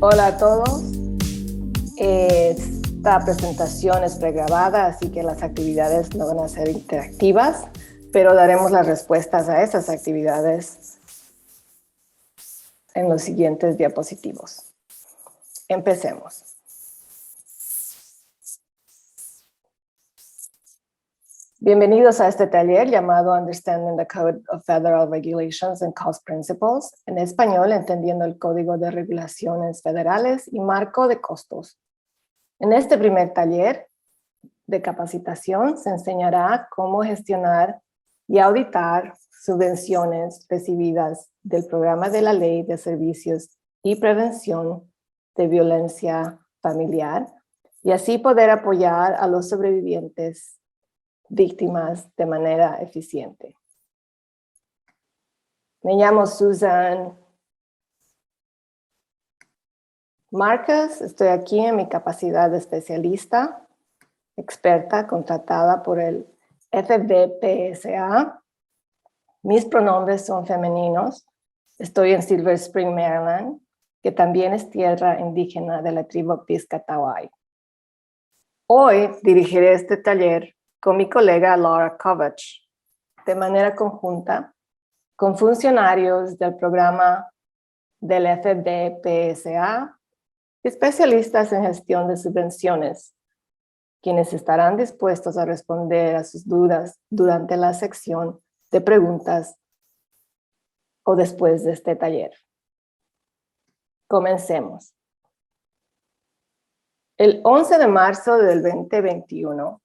Hola a todos. Esta presentación es pregrabada, así que las actividades no van a ser interactivas, pero daremos las respuestas a esas actividades en los siguientes diapositivos. Empecemos. Bienvenidos a este taller llamado Understanding the Code of Federal Regulations and Cost Principles, en español, entendiendo el Código de Regulaciones Federales y Marco de Costos. En este primer taller de capacitación se enseñará cómo gestionar y auditar subvenciones recibidas del Programa de la Ley de Servicios y Prevención de Violencia Familiar y así poder apoyar a los sobrevivientes víctimas de manera eficiente. Me llamo Susan Marcus, estoy aquí en mi capacidad de especialista, experta contratada por el FBPSA. Mis pronombres son femeninos. Estoy en Silver Spring, Maryland, que también es tierra indígena de la tribu Piscataway. Hoy dirigiré este taller con mi colega Laura Kovach, de manera conjunta, con funcionarios del programa del FBPSA, especialistas en gestión de subvenciones, quienes estarán dispuestos a responder a sus dudas durante la sección de preguntas o después de este taller. Comencemos. El 11 de marzo del 2021,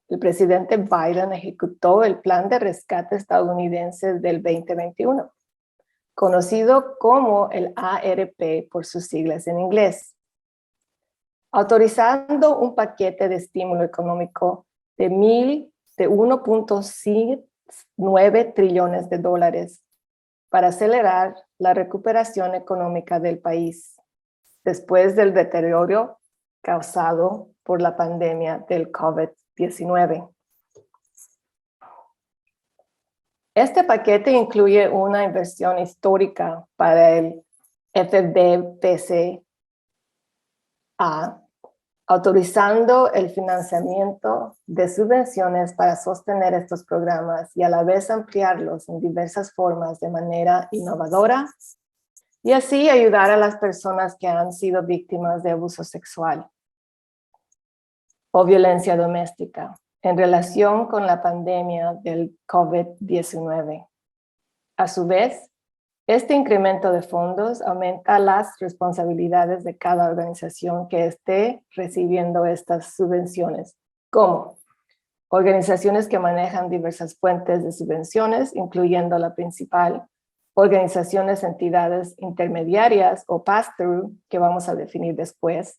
el presidente Biden ejecutó el Plan de Rescate Estadounidense del 2021, conocido como el ARP por sus siglas en inglés, autorizando un paquete de estímulo económico de 1.9 trillones de dólares para acelerar la recuperación económica del país después del deterioro causado por la pandemia del COVID-19. Este paquete incluye una inversión histórica para el FBPSA, autorizando el financiamiento de subvenciones para sostener estos programas y a la vez ampliarlos en diversas formas de manera innovadora y así ayudar a las personas que han sido víctimas de abuso sexual o violencia doméstica en relación con la pandemia del COVID-19. A su vez, este incremento de fondos aumenta las responsabilidades de cada organización que esté recibiendo estas subvenciones, como organizaciones que manejan diversas fuentes de subvenciones, incluyendo la principal, organizaciones, entidades intermediarias o pass-through, que vamos a definir después,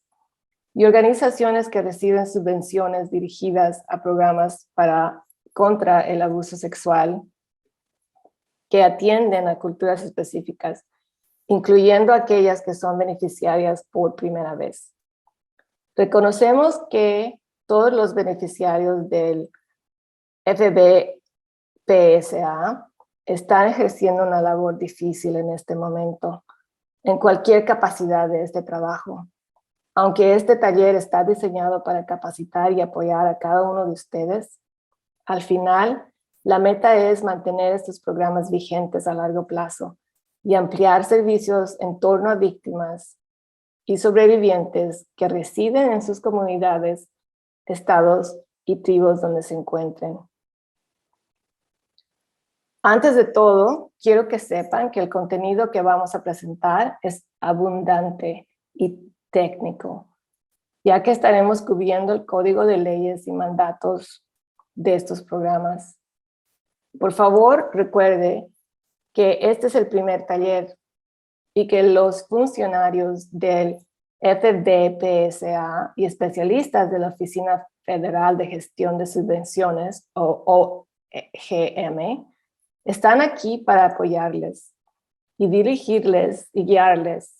y organizaciones que reciben subvenciones dirigidas a programas contra el abuso sexual, que atienden a culturas específicas, incluyendo aquellas que son beneficiarias por primera vez. Reconocemos que todos los beneficiarios del FBPSA están ejerciendo una labor difícil en este momento, en cualquier capacidad de este trabajo. Aunque este taller está diseñado para capacitar y apoyar a cada uno de ustedes, al final, la meta es mantener estos programas vigentes a largo plazo y ampliar servicios en torno a víctimas y sobrevivientes que residen en sus comunidades, estados y tribus donde se encuentren. Antes de todo, quiero que sepan que el contenido que vamos a presentar es abundante y técnico, ya que estaremos cubriendo el código de leyes y mandatos de estos programas. Por favor, recuerde que este es el primer taller y que los funcionarios del FBPSA y especialistas de la Oficina Federal de Gestión de Subvenciones, o OGM, están aquí para apoyarles y dirigirles y guiarles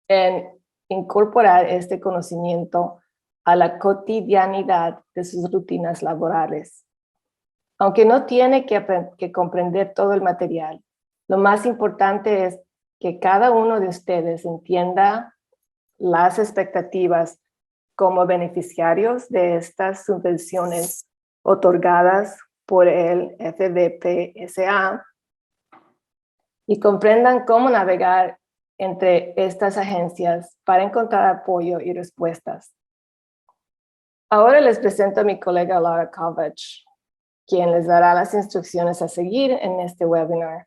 en incorporar este conocimiento a la cotidianidad de sus rutinas laborales. Aunque no tiene que comprender todo el material, lo más importante es que cada uno de ustedes entienda las expectativas como beneficiarios de estas subvenciones otorgadas por el FDPSA y comprendan cómo navegar entre estas agencias para encontrar apoyo y respuestas. Ahora les presento a mi colega Laura Kovacs, quien les dará las instrucciones a seguir en este webinar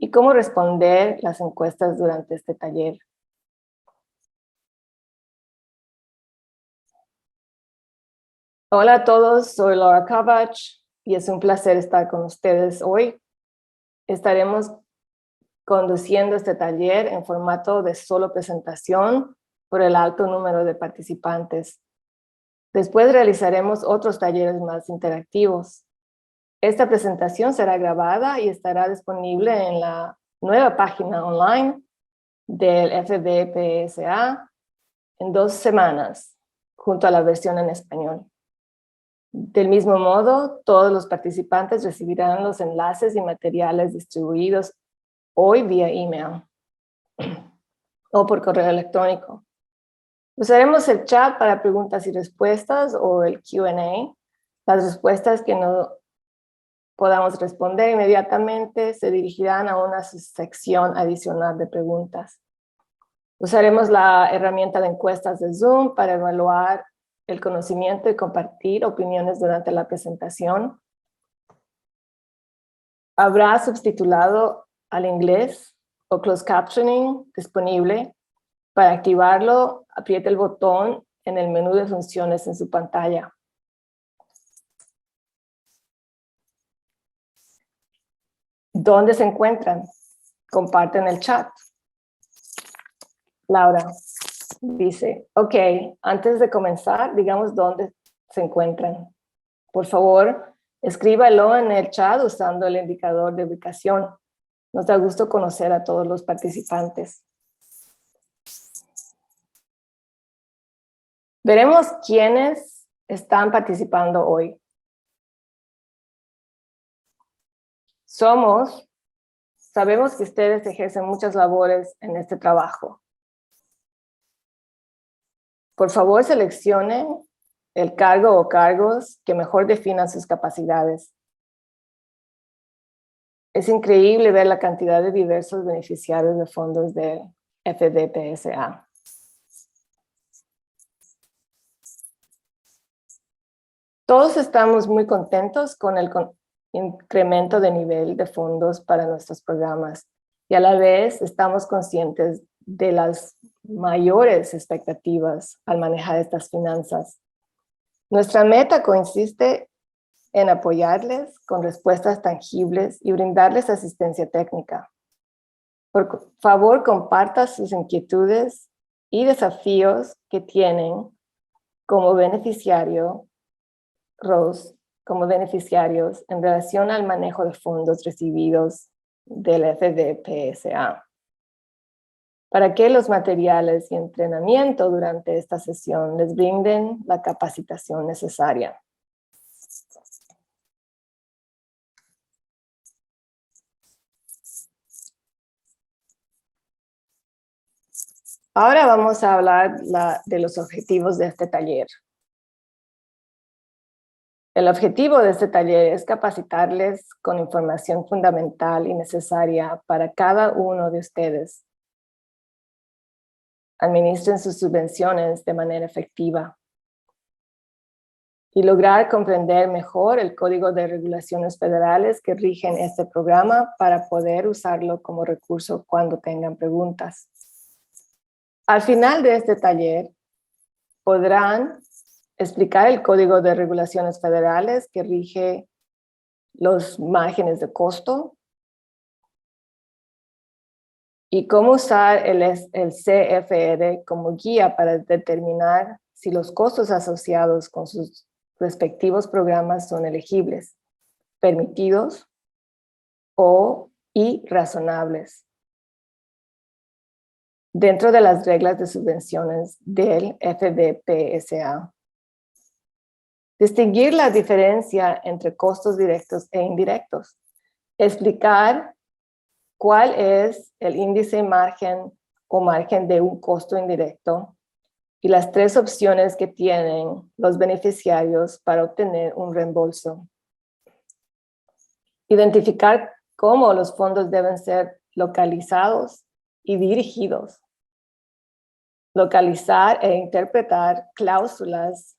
y cómo responder las encuestas durante este taller. Hola a todos, soy Laura Kovacs y es un placer estar con ustedes hoy. Estaremos conduciendo este taller en formato de solo presentación por el alto número de participantes. Después realizaremos otros talleres más interactivos. Esta presentación será grabada y estará disponible en la nueva página online del FDPSA en 2 semanas, junto a la versión en español. Del mismo modo, todos los participantes recibirán los enlaces y materiales distribuidos hoy vía email o por correo electrónico. Usaremos el chat para preguntas y respuestas o el Q&A. Las respuestas que no podamos responder inmediatamente se dirigirán a una sección adicional de preguntas. Usaremos la herramienta de encuestas de Zoom para evaluar el conocimiento y compartir opiniones durante la presentación. Habrá subtitulado al inglés o closed captioning disponible. Para activarlo, apriete el botón en el menú de funciones en su pantalla. ¿Dónde se encuentran? Comparten el chat. Laura dice, ok, antes de comenzar, digamos dónde se encuentran. Por favor, escríbalo en el chat usando el indicador de ubicación. Nos da gusto conocer a todos los participantes. Veremos quiénes están participando hoy. Sabemos que ustedes ejercen muchas labores en este trabajo. Por favor, seleccionen el cargo o cargos que mejor definan sus capacidades. Es increíble ver la cantidad de diversos beneficiarios de fondos del FDPSA. Todos estamos muy contentos con el incremento de nivel de fondos para nuestros programas y a la vez estamos conscientes de las mayores expectativas al manejar estas finanzas. Nuestra meta consiste en apoyarles con respuestas tangibles y brindarles asistencia técnica. Por favor, comparta sus inquietudes y desafíos que tienen como beneficiarios en relación al manejo de fondos recibidos del FDPSA, para que los materiales y entrenamiento durante esta sesión les brinden la capacitación necesaria. Ahora vamos a hablar de los objetivos de este taller. El objetivo de este taller es capacitarles con información fundamental y necesaria para cada uno de ustedes. Administren sus subvenciones de manera efectiva y lograr comprender mejor el Código de Regulaciones Federales que rigen este programa para poder usarlo como recurso cuando tengan preguntas. Al final de este taller podrán explicar el Código de Regulaciones Federales que rige los márgenes de costo y cómo usar el CFR como guía para determinar si los costos asociados con sus respectivos programas son elegibles, permitidos y razonables dentro de las reglas de subvenciones del FDPSA. Distinguir la diferencia entre costos directos e indirectos. Explicar cuál es el índice margen o margen de un costo indirecto y las 3 opciones que tienen los beneficiarios para obtener un reembolso. Identificar cómo los fondos deben ser localizados y dirigidos. Localizar e interpretar cláusulas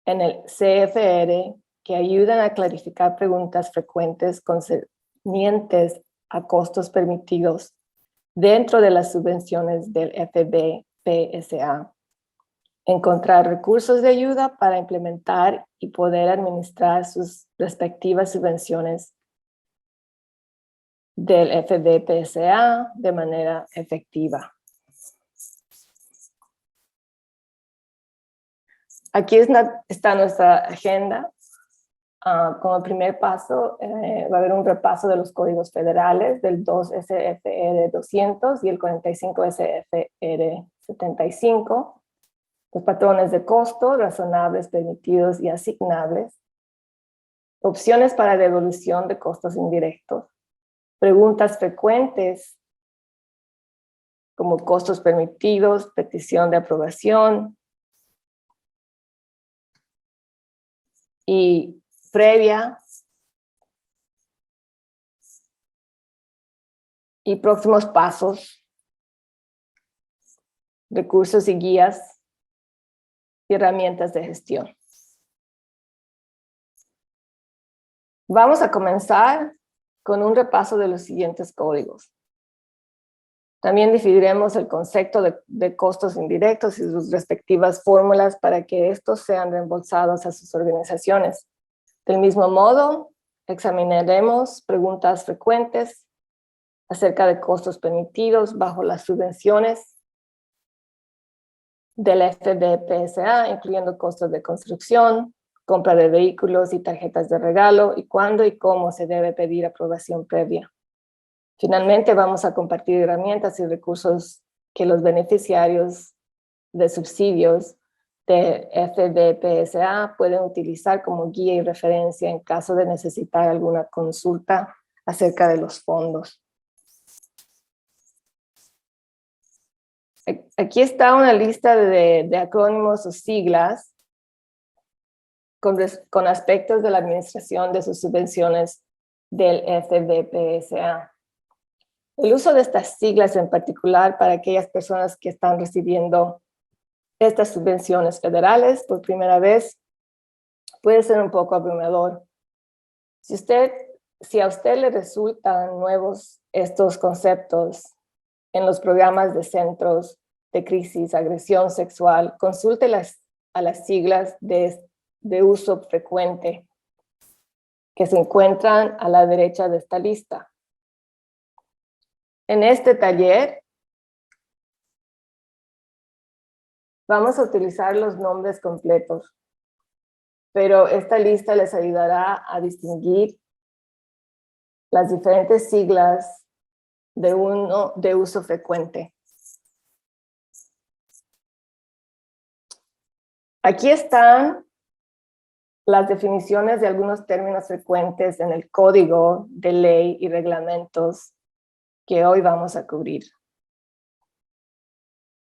en el CFR que ayudan a clarificar preguntas frecuentes concernientes a costos permitidos dentro de las subvenciones del FBPSA. Encontrar recursos de ayuda para implementar y poder administrar sus respectivas subvenciones del FBPSA de manera efectiva. Aquí está nuestra agenda. Como primer paso, va a haber un repaso de los códigos federales del 2 SFR 200 y el 45 SFR 75, los patrones de costo, razonables, permitidos y asignables, opciones para devolución de costos indirectos, preguntas frecuentes como costos permitidos, petición de aprobación y previa y próximos pasos, recursos y guías y herramientas de gestión. Vamos a comenzar con un repaso de los siguientes códigos. También definiremos el concepto de costos indirectos y sus respectivas fórmulas para que estos sean reembolsados a sus organizaciones. Del mismo modo, examinaremos preguntas frecuentes acerca de costos permitidos bajo las subvenciones del FBPSA, incluyendo costos de construcción, compra de vehículos y tarjetas de regalo, y cuándo y cómo se debe pedir aprobación previa. Finalmente, vamos a compartir herramientas y recursos que los beneficiarios de subsidios de FBPSA pueden utilizar como guía y referencia en caso de necesitar alguna consulta acerca de los fondos. Aquí está una lista de acrónimos o siglas con aspectos de la administración de sus subvenciones del FBPSA. El uso de estas siglas en particular para aquellas personas que están recibiendo estas subvenciones federales por primera vez puede ser un poco abrumador. Si a usted le resultan nuevos estos conceptos en los programas de centros de crisis, agresión sexual, consulte a las siglas de uso frecuente que se encuentran a la derecha de esta lista. En este taller vamos a utilizar los nombres completos, pero esta lista les ayudará a distinguir las diferentes siglas de uso frecuente. Aquí están las definiciones de algunos términos frecuentes en el código de ley y reglamentos que hoy vamos a cubrir.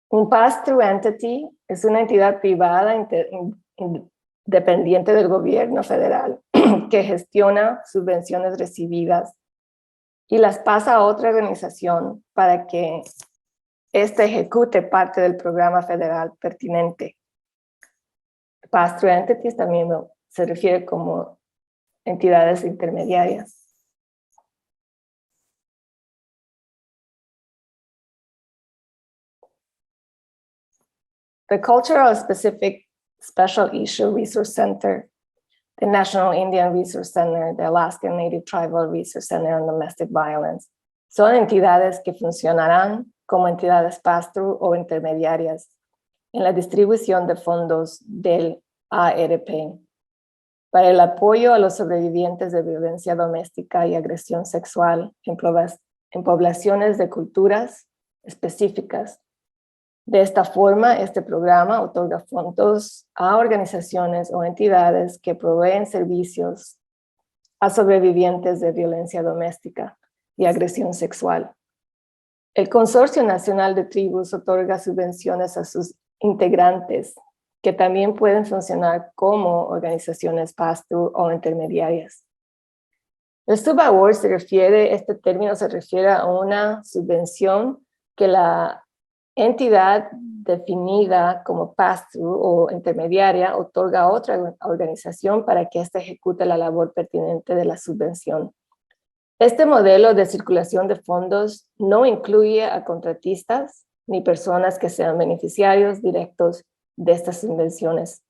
Un pass-through entity es una entidad privada independiente del gobierno federal que gestiona subvenciones recibidas y las pasa a otra organización para que ésta ejecute parte del programa federal pertinente. Pass-through entities también se refiere como entidades intermediarias. The Cultural Specific Special Issue Resource Center, the National Indian Resource Center, the Alaskan Native Tribal Resource Center on Domestic Violence, son entidades que funcionarán como entidades pass-through o intermediarias en la distribución de fondos del ARP para el apoyo a los sobrevivientes de violencia doméstica y agresión sexual en poblaciones de culturas específicas. De esta forma, este programa otorga fondos a organizaciones o entidades que proveen servicios a sobrevivientes de violencia doméstica y agresión sexual El Consorcio Nacional de Tribus otorga subvenciones a sus integrantes, que también pueden funcionar como organizaciones pass-through o intermediarias. El sub-award este término se refiere a una subvención que la entidad definida como pass-through o intermediaria otorga a otra organización para que ésta ejecute la labor pertinente de la subvención. Este modelo de circulación de fondos no incluye a contratistas ni personas que sean beneficiarios directos de estas subvenciones.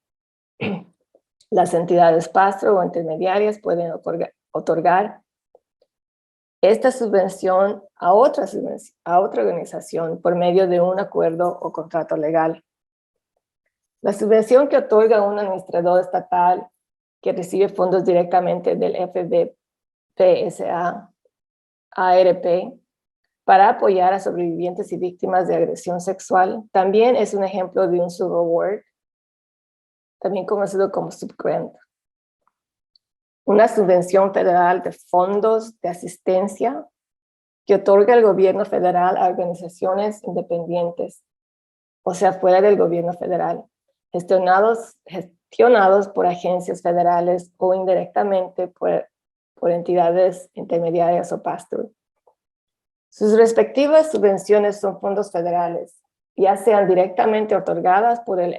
Las entidades pass-through o intermediarias pueden otorgar esta subvención a otra organización por medio de un acuerdo o contrato legal. La subvención que otorga un administrador estatal que recibe fondos directamente del FBPSA, ARP, para apoyar a sobrevivientes y víctimas de agresión sexual, también es un ejemplo de un sub-award, también conocido como subgrant. Una subvención federal de fondos de asistencia que otorga el gobierno federal a organizaciones independientes, o sea, fuera del gobierno federal, gestionados por agencias federales o indirectamente por entidades intermediarias o pass-through. Sus respectivas subvenciones son fondos federales, ya sean directamente otorgadas por el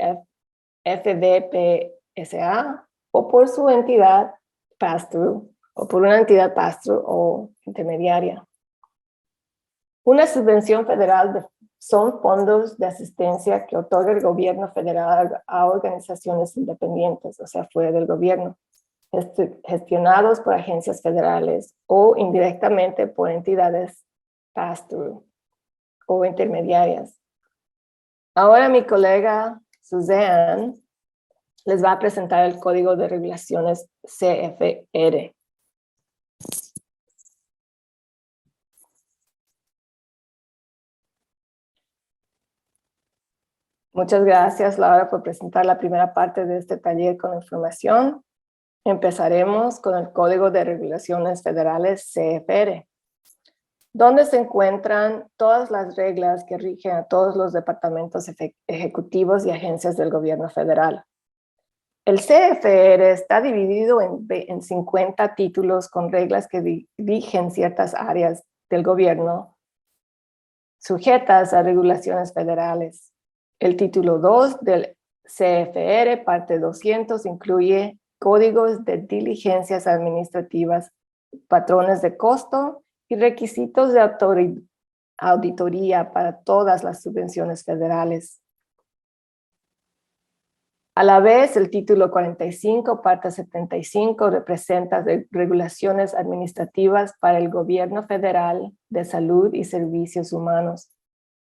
FDPSA o por su entidad pass-through o por una entidad pass-through o intermediaria. Una subvención federal son fondos de asistencia que otorga el gobierno federal a organizaciones independientes, o sea, fuera del gobierno, gestionados por agencias federales o indirectamente por entidades pass-through o intermediarias. Ahora mi colega Suzanne les va a presentar el Código de Regulaciones CFR. Muchas gracias, Laura, por presentar la primera parte de este taller con información. Empezaremos con el Código de Regulaciones Federales CFR, donde se encuentran todas las reglas que rigen a todos los departamentos ejecutivos y agencias del gobierno federal. El CFR está dividido en 50 títulos con reglas que rigen ciertas áreas del gobierno sujetas a regulaciones federales. El título 2 del CFR, parte 200, incluye códigos de diligencias administrativas, patrones de costo y requisitos de auditoría para todas las subvenciones federales. A la vez, el título 45, parte 75, representa regulaciones administrativas para el gobierno federal de salud y servicios humanos,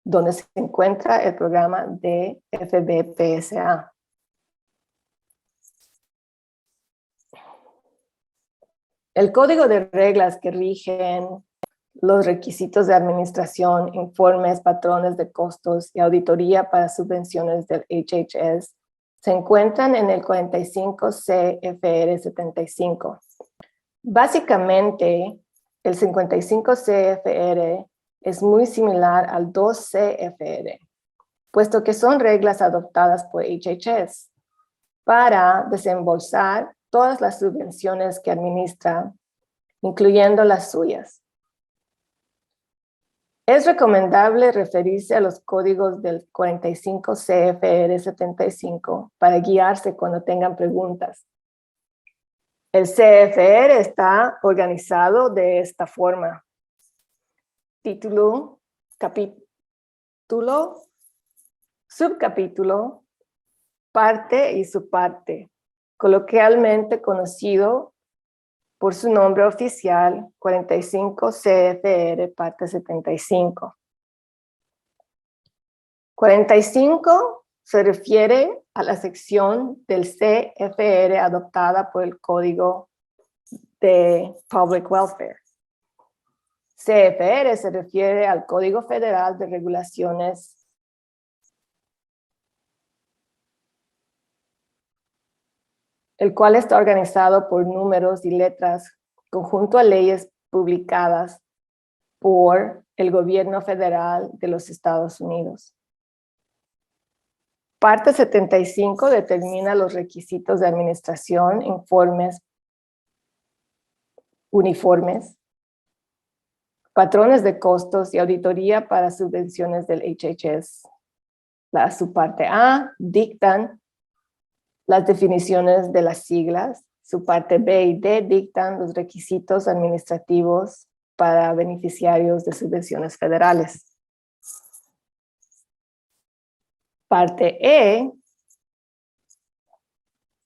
donde se encuentra el programa de FBPSA. El código de reglas que rigen los requisitos de administración, informes, patrones de costos y auditoría para subvenciones del HHS se encuentran en el 45 CFR 75. Básicamente, el 55 CFR es muy similar al 2 CFR, puesto que son reglas adoptadas por HHS para desembolsar todas las subvenciones que administra, incluyendo las suyas. Es recomendable referirse a los códigos del 45 CFR 75 para guiarse cuando tengan preguntas. El CFR está organizado de esta forma: título, capítulo, subcapítulo, parte y subparte, coloquialmente conocido por su nombre oficial, 45 CFR, parte 75. 45 se refiere a la sección del CFR adoptada por el Código de Public Welfare. CFR se refiere al Código Federal de Regulaciones el cual está organizado por números y letras conjunto a leyes publicadas por el gobierno federal de los Estados Unidos. Parte 75 determina los requisitos de administración, informes, uniformes, patrones de costos y auditoría para subvenciones del HHS. Su parte A dictan las definiciones de las siglas. Su parte B y D dictan los requisitos administrativos para beneficiarios de subvenciones federales. Parte E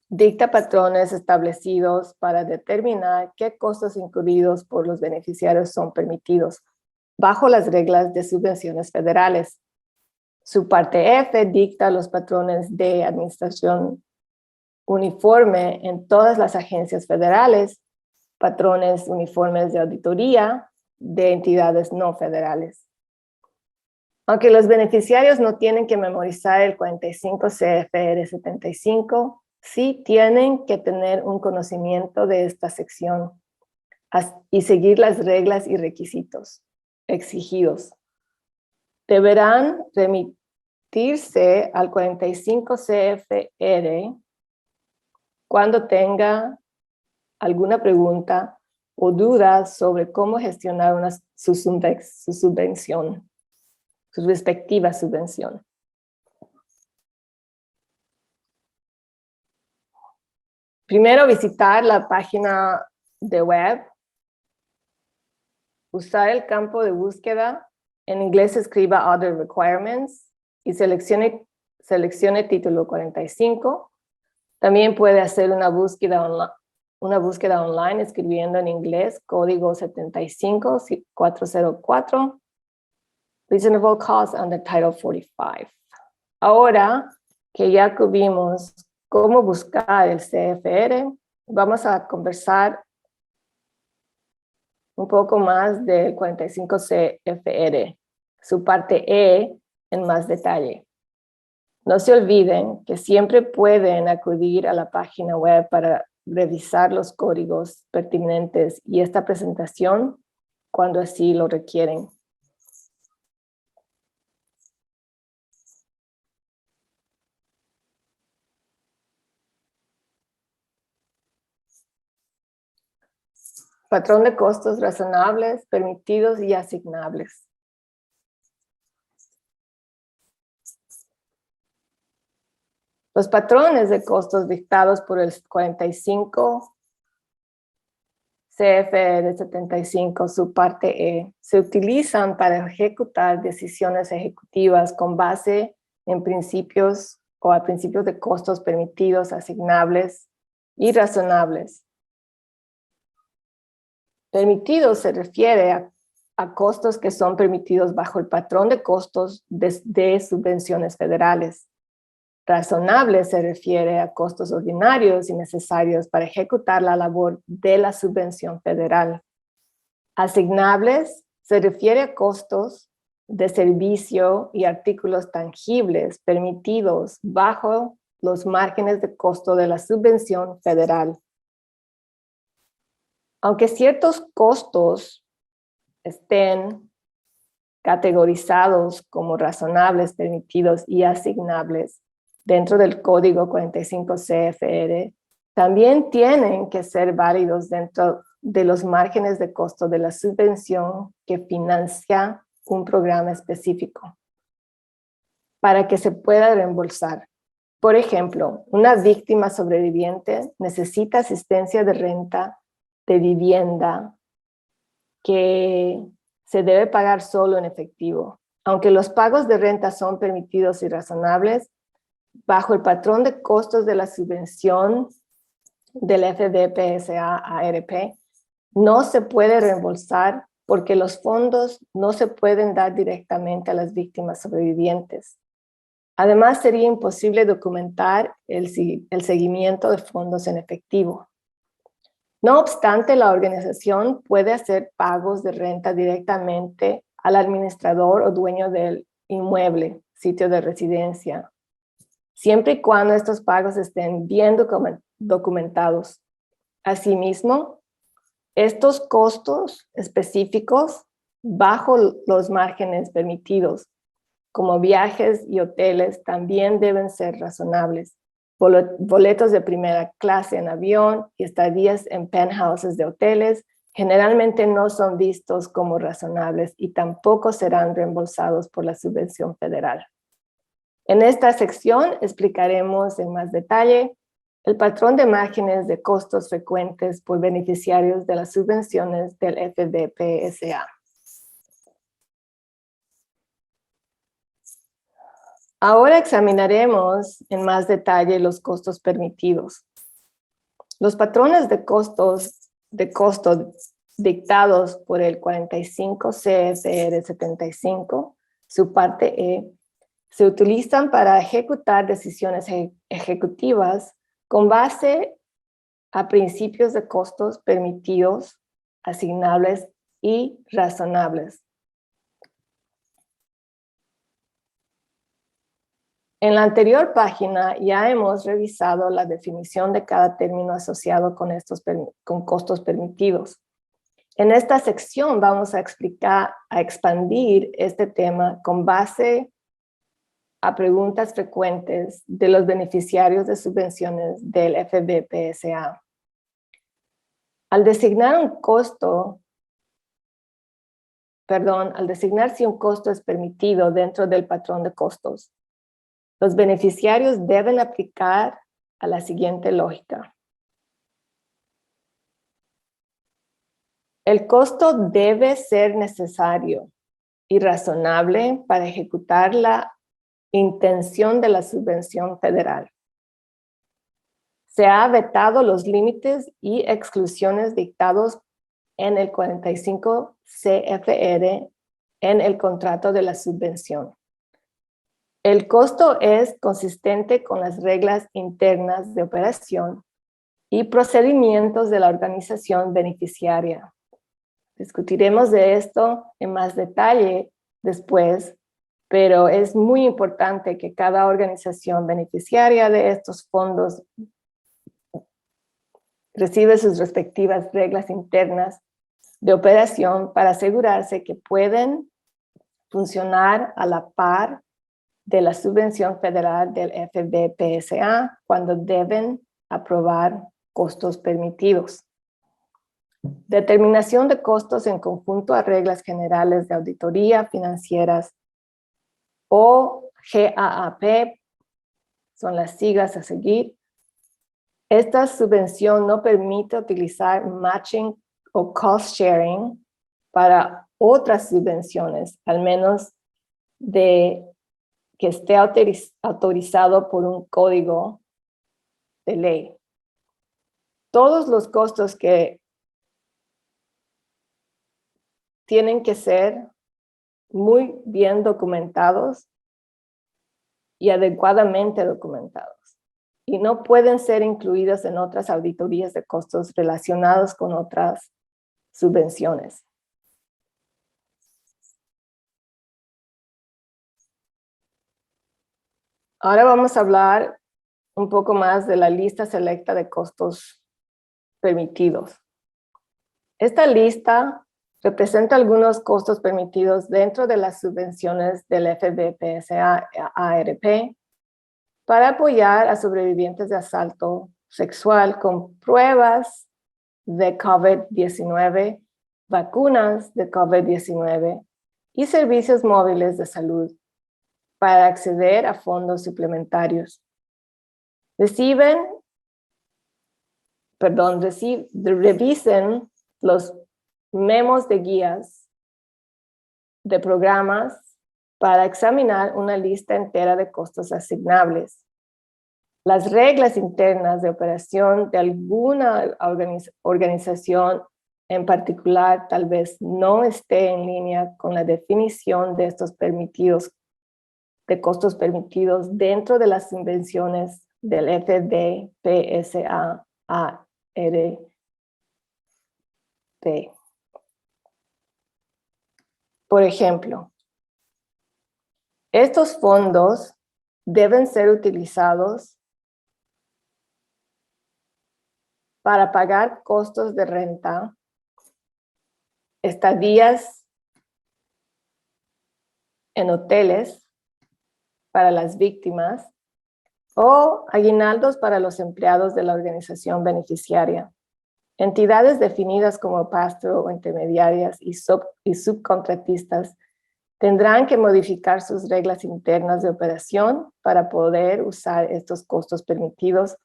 dicta patrones establecidos para determinar qué costos incurridos por los beneficiarios son permitidos bajo las reglas de subvenciones federales. Su parte F dicta los patrones de administración uniforme en todas las agencias federales, patrones uniformes de auditoría de entidades no federales. Aunque los beneficiarios no tienen que memorizar el 45 CFR 75, sí tienen que tener un conocimiento de esta sección y seguir las reglas y requisitos exigidos. Deberán remitirse al 45 CFR cuando tenga alguna pregunta o duda sobre cómo gestionar su subvención, su respectiva subvención. Primero, visitar la página de web. Usar el campo de búsqueda. En inglés escriba Other Requirements y seleccione título 45. También puede hacer una búsqueda online escribiendo en inglés código 75404, Reasonable Cost under Title 45. Ahora que ya cubrimos cómo buscar el CFR, vamos a conversar un poco más del 45 CFR, su parte E en más detalle. No se olviden que siempre pueden acudir a la página web para revisar los códigos pertinentes y esta presentación cuando así lo requieren. Patrón de costos razonables, permitidos y asignables. Los patrones de costos dictados por el 45 CFR 75, su parte E, se utilizan para ejecutar decisiones ejecutivas con base en principios o a principios de costos permitidos, asignables y razonables. Permitidos se refiere a costos que son permitidos bajo el patrón de costos de subvenciones federales. Razonable se refiere a costos ordinarios y necesarios para ejecutar la labor de la subvención federal. Asignables se refiere a costos de servicio y artículos tangibles permitidos bajo los márgenes de costo de la subvención federal. Aunque ciertos costos estén categorizados como razonables, permitidos y asignables dentro del código 45 CFR, también tienen que ser válidos dentro de los márgenes de costo de la subvención que financia un programa específico para que se pueda reembolsar. Por ejemplo, una víctima sobreviviente necesita asistencia de renta de vivienda que se debe pagar solo en efectivo. Aunque los pagos de renta son permitidos y razonables, bajo el patrón de costos de la subvención del FDPSA-ARP, no se puede reembolsar porque los fondos no se pueden dar directamente a las víctimas sobrevivientes. Además, sería imposible documentar el seguimiento de fondos en efectivo. No obstante, la organización puede hacer pagos de renta directamente al administrador o dueño del inmueble, sitio de residencia, siempre y cuando estos pagos estén bien documentados. Asimismo, estos costos específicos bajo los márgenes permitidos, como viajes y hoteles, también deben ser razonables. Boletos de primera clase en avión y estadías en penthouses de hoteles generalmente no son vistos como razonables y tampoco serán reembolsados por la subvención federal. En esta sección explicaremos en más detalle el patrón de márgenes de costos frecuentes por beneficiarios de las subvenciones del FBPSA. Ahora examinaremos en más detalle los costos permitidos. Los patrones de costo dictados por el 45 CFR 75, su parte E, se utilizan para ejecutar decisiones ejecutivas con base a principios de costos permitidos, asignables y razonables. En la anterior página ya hemos revisado la definición de cada término asociado con costos permitidos. En esta sección vamos a expandir este tema con base a preguntas frecuentes de los beneficiarios de subvenciones del FBPSA. Al designar si un costo es permitido dentro del patrón de costos, los beneficiarios deben aplicar a la siguiente lógica. El costo debe ser necesario y razonable para ejecutar la intención de la subvención federal. Se ha vetado los límites y exclusiones dictados en el 45 CFR en el contrato de la subvención. El costo es consistente con las reglas internas de operación y procedimientos de la organización beneficiaria. Discutiremos de esto en más detalle después, pero es muy importante que cada organización beneficiaria de estos fondos recibe sus respectivas reglas internas de operación para asegurarse que pueden funcionar a la par de la subvención federal del FBPSA cuando deben aprobar costos permitidos. Determinación de costos en conjunto a reglas generales de auditoría financieras o GAAP, son las siglas a seguir. Esta subvención no permite utilizar matching o cost sharing para otras subvenciones, al menos de que esté autorizado por un código de ley. Todos los costos que tienen que ser muy bien documentados y adecuadamente documentados, y no pueden ser incluidos en otras auditorías de costos relacionados con otras subvenciones. Ahora vamos a hablar un poco más de la lista selecta de costos permitidos. Esta lista representa algunos costos permitidos dentro de las subvenciones del FBPSA-ARP para apoyar a sobrevivientes de asalto sexual con pruebas de COVID-19, vacunas de COVID-19 y servicios móviles de salud para acceder a fondos suplementarios. Revisen los memos de guías de programas para examinar una lista entera de costos asignables. Las reglas internas de operación de alguna organización en particular tal vez no esté en línea con la definición de estos costos permitidos dentro de las subvenciones del FBPSA-ARP. Por ejemplo, estos fondos deben ser utilizados para pagar costos de renta, estadías en hoteles para las víctimas o aguinaldos para los empleados de la organización beneficiaria. Entidades definidas como pass-through o intermediarias y subcontratistas tendrán que modificar sus reglas internas de operación para poder usar estos costos permitidos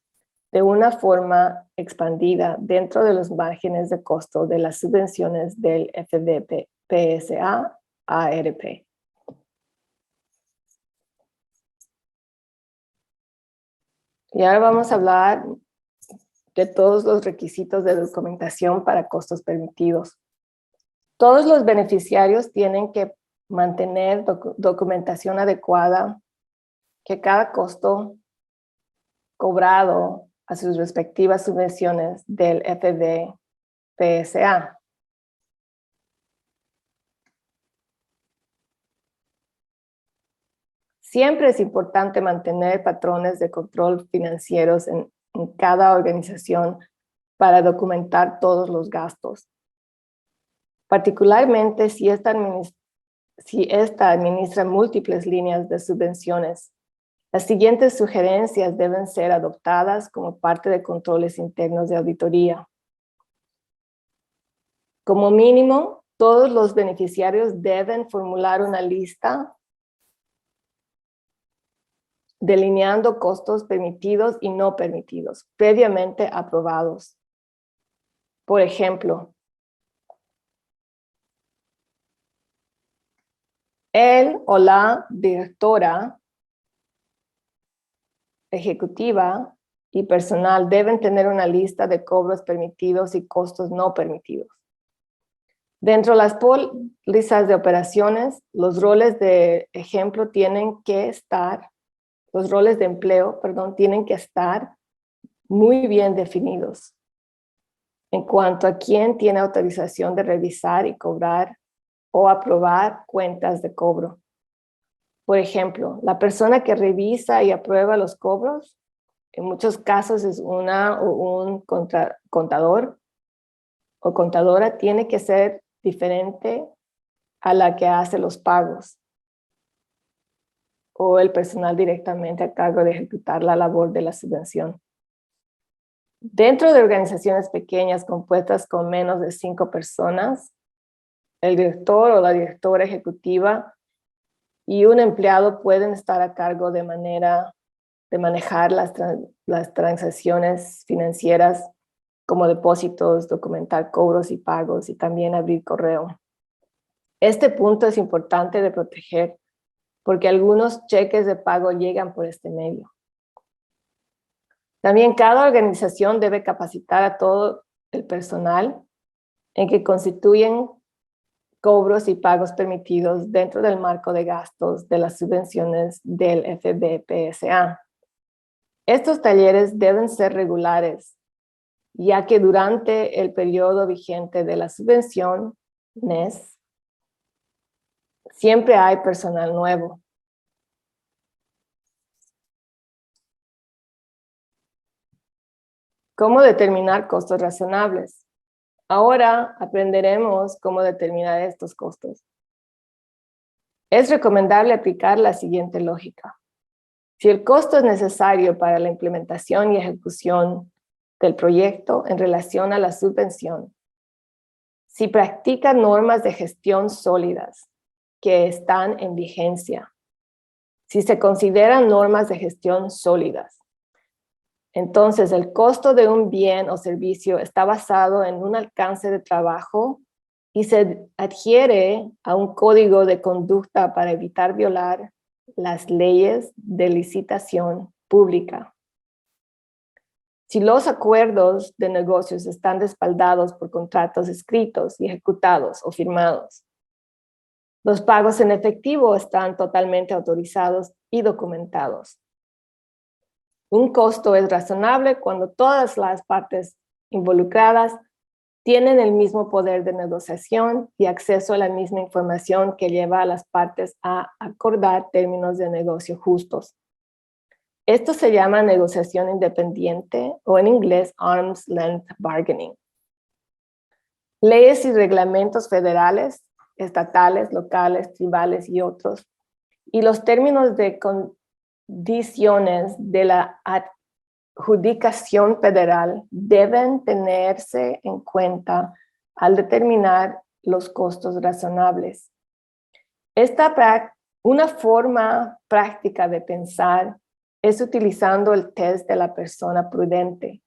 de una forma expandida dentro de los márgenes de costo de las subvenciones del FDPSA-ARP. Y ahora vamos a hablar de todos los requisitos de documentación para costos permitidos. Todos los beneficiarios tienen que mantener documentación adecuada, que cada costo cobrado a sus respectivas subvenciones del FDPSA. Siempre es importante mantener patrones de control financieros en cada organización para documentar todos los gastos. Particularmente si esta administra múltiples líneas de subvenciones. Las siguientes sugerencias deben ser adoptadas como parte de controles internos de auditoría. Como mínimo, todos los beneficiarios deben formular una lista delineando costos permitidos y no permitidos, previamente aprobados. Por ejemplo, él o la directora ejecutiva y personal deben tener una lista de cobros permitidos y costos no permitidos. Dentro de las pólizas de operaciones, los roles de ejemplo tienen que estar, los roles de empleo, tienen que estar muy bien definidos en cuanto a quién tiene autorización de revisar y cobrar o aprobar cuentas de cobro. Por ejemplo, la persona que revisa y aprueba los cobros, en muchos casos es una o un contador o contadora, tiene que ser diferente a la que hace los pagos o el personal directamente a cargo de ejecutar la labor de la subvención. Dentro de organizaciones pequeñas compuestas con menos de 5 personas, el director o la directora ejecutiva y un empleado pueden estar a cargo de manejar las transacciones financieras como depósitos, documentar cobros y pagos y también abrir correo. Este punto es importante de proteger porque algunos cheques de pago llegan por este medio. También cada organización debe capacitar a todo el personal en que constituyen cobros y pagos permitidos dentro del marco de gastos de las subvenciones del FDPSA. Estos talleres deben ser regulares, ya que durante el periodo vigente de la subvención NES, siempre hay personal nuevo. ¿Cómo determinar costos razonables? Ahora aprenderemos cómo determinar estos costos. Es recomendable aplicar la siguiente lógica. Si el costo es necesario para la implementación y ejecución del proyecto en relación a la subvención, si practica normas de gestión sólidas que están en vigencia, si se consideran normas de gestión sólidas, entonces el costo de un bien o servicio está basado en un alcance de trabajo y se adhiere a un código de conducta para evitar violar las leyes de licitación pública. Si los acuerdos de negocios están respaldados por contratos escritos y ejecutados o firmados, los pagos en efectivo están totalmente autorizados y documentados. Un costo es razonable cuando todas las partes involucradas tienen el mismo poder de negociación y acceso a la misma información que lleva a las partes a acordar términos de negocio justos. Esto se llama negociación independiente o en inglés arm's length bargaining. Leyes y reglamentos federales, estatales, locales, tribales y otros y los términos de condiciones de la adjudicación federal deben tenerse en cuenta al determinar los costos razonables. Una forma práctica de pensar es utilizando el test de la persona prudente.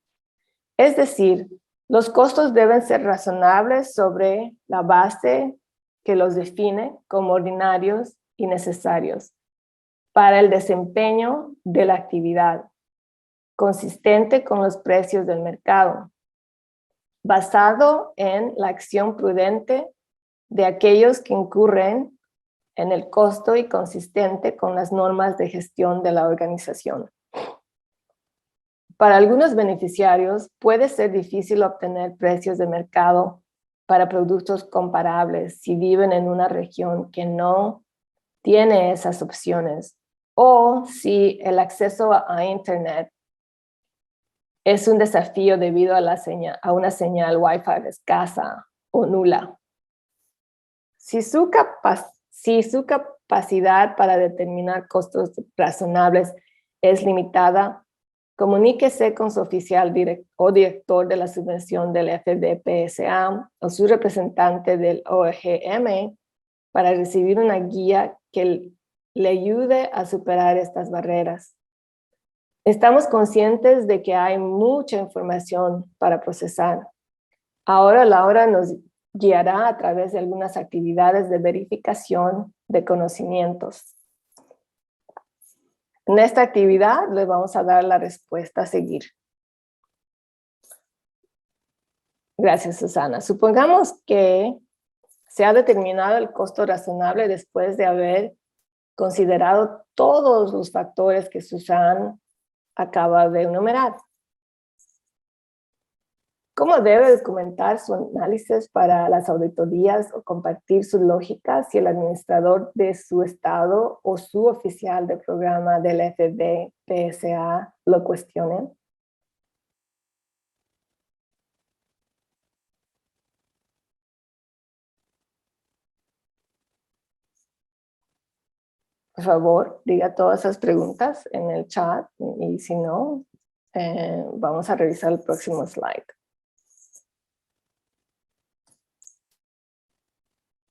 Es decir, los costos deben ser razonables sobre la base que los define como ordinarios y necesarios para el desempeño de la actividad, consistente con los precios del mercado, basado en la acción prudente de aquellos que incurren en el costo y consistente con las normas de gestión de la organización. Para algunos beneficiarios puede ser difícil obtener precios de mercado para productos comparables si viven en una región que no tiene esas opciones o si el acceso a Internet es un desafío debido a una señal Wi-Fi escasa o nula. Si su capacidad para determinar costos razonables es limitada, comuníquese con su oficial o director de la subvención del FDPSA o su representante del OGM para recibir una guía que le ayude a superar estas barreras. Estamos conscientes de que hay mucha información para procesar. Ahora Laura nos guiará a través de algunas actividades de verificación de conocimientos. En esta actividad les vamos a dar la respuesta a seguir. Gracias, Susana. Supongamos que se ha determinado el costo razonable después de haber considerado todos los factores que Susana acaba de enumerar. ¿Cómo debe documentar su análisis para las auditorías o compartir su lógica si el administrador de su estado o su oficial de programa del FDPSA lo cuestionen? Por favor, diga todas esas preguntas en el chat y si no, vamos a revisar el próximo slide.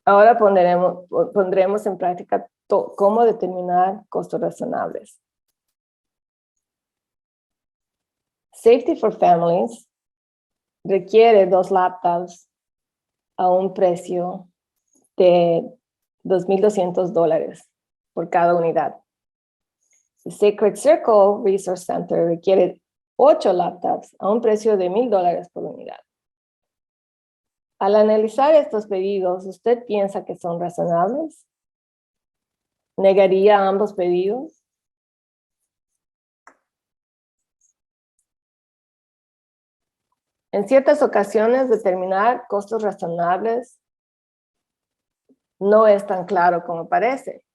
Ahora pondremos en práctica cómo determinar costos razonables. Safety for Families requiere 2 laptops a un precio de $2,200 por cada unidad. The Sacred Circle Resource Center requiere 8 laptops a un precio de $1,000 por unidad. Al analizar estos pedidos, ¿usted piensa que son razonables? ¿Negaría ambos pedidos? En ciertas ocasiones, determinar costos razonables no es tan claro como parece.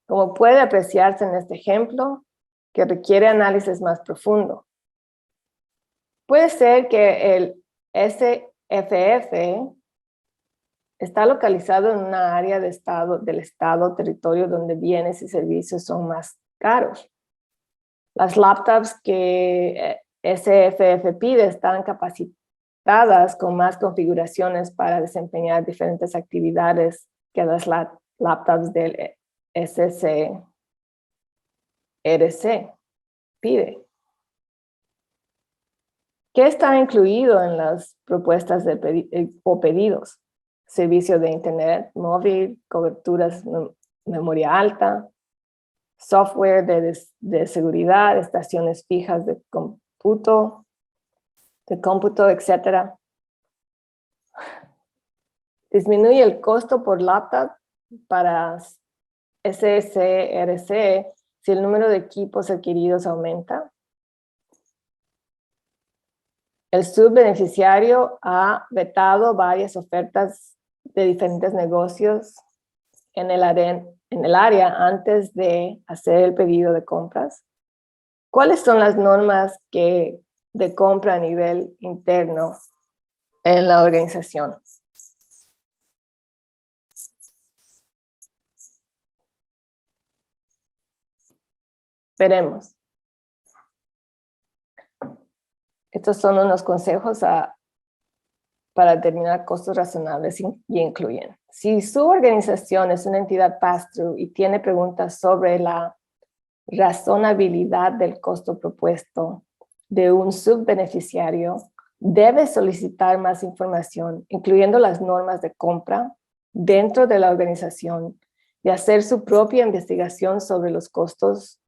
Como puede apreciarse en este ejemplo, que requiere análisis más profundo. Puede ser que el SFF está localizado en una área del estado o territorio donde bienes y servicios son más caros. Las laptops que SFF pide están capacitadas con más configuraciones para desempeñar diferentes actividades que las laptops del SCRC pide. ¿Qué está incluido en las propuestas o pedidos? Servicio de Internet móvil, coberturas memoria alta, software de seguridad, estaciones fijas de cómputo, etc. Disminuye el costo por laptop para SCRC si el número de equipos adquiridos aumenta. El subbeneficiario ha vetado varias ofertas de diferentes negocios en el área antes de hacer el pedido de compras. ¿Cuáles son las normas de compra a nivel interno en la organización? Veremos. Estos son unos consejos para determinar costos razonables y incluyen. Si su organización es una entidad pass-through y tiene preguntas sobre la razonabilidad del costo propuesto de un subbeneficiario, debe solicitar más información, incluyendo las normas de compra dentro de la organización y hacer su propia investigación sobre los costos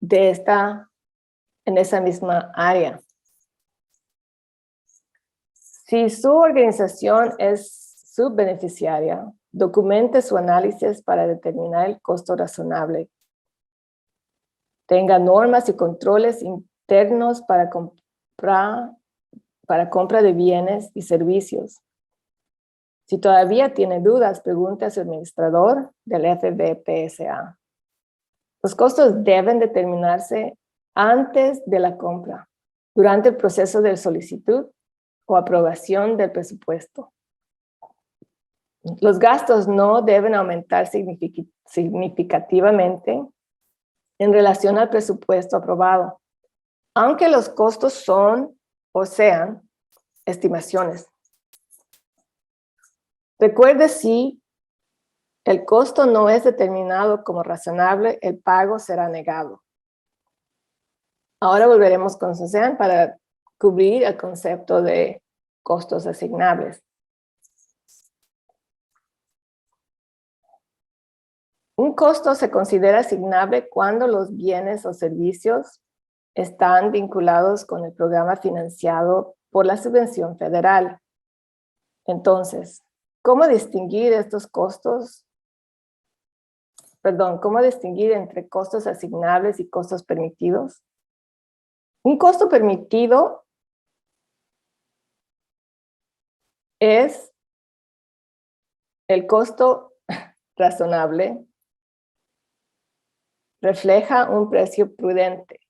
en esa misma área. Si su organización es subbeneficiaria, documente su análisis para determinar el costo razonable. Tenga normas y controles internos para compra de bienes y servicios. Si todavía tiene dudas, pregunte a su administrador del FBPSA. Los costos deben determinarse antes de la compra, durante el proceso de solicitud o aprobación del presupuesto. Los gastos no deben aumentar significativamente en relación al presupuesto aprobado, aunque los costos son o sean estimaciones. Recuerde, si el costo no es determinado como razonable, el pago será negado. Ahora volveremos con Suzanne para cubrir el concepto de costos asignables. Un costo se considera asignable cuando los bienes o servicios están vinculados con el programa financiado por la subvención federal. Entonces, ¿cómo distinguir estos costos? ¿Cómo distinguir entre costos asignables y costos permitidos? Un costo permitido es el costo razonable, refleja un precio prudente.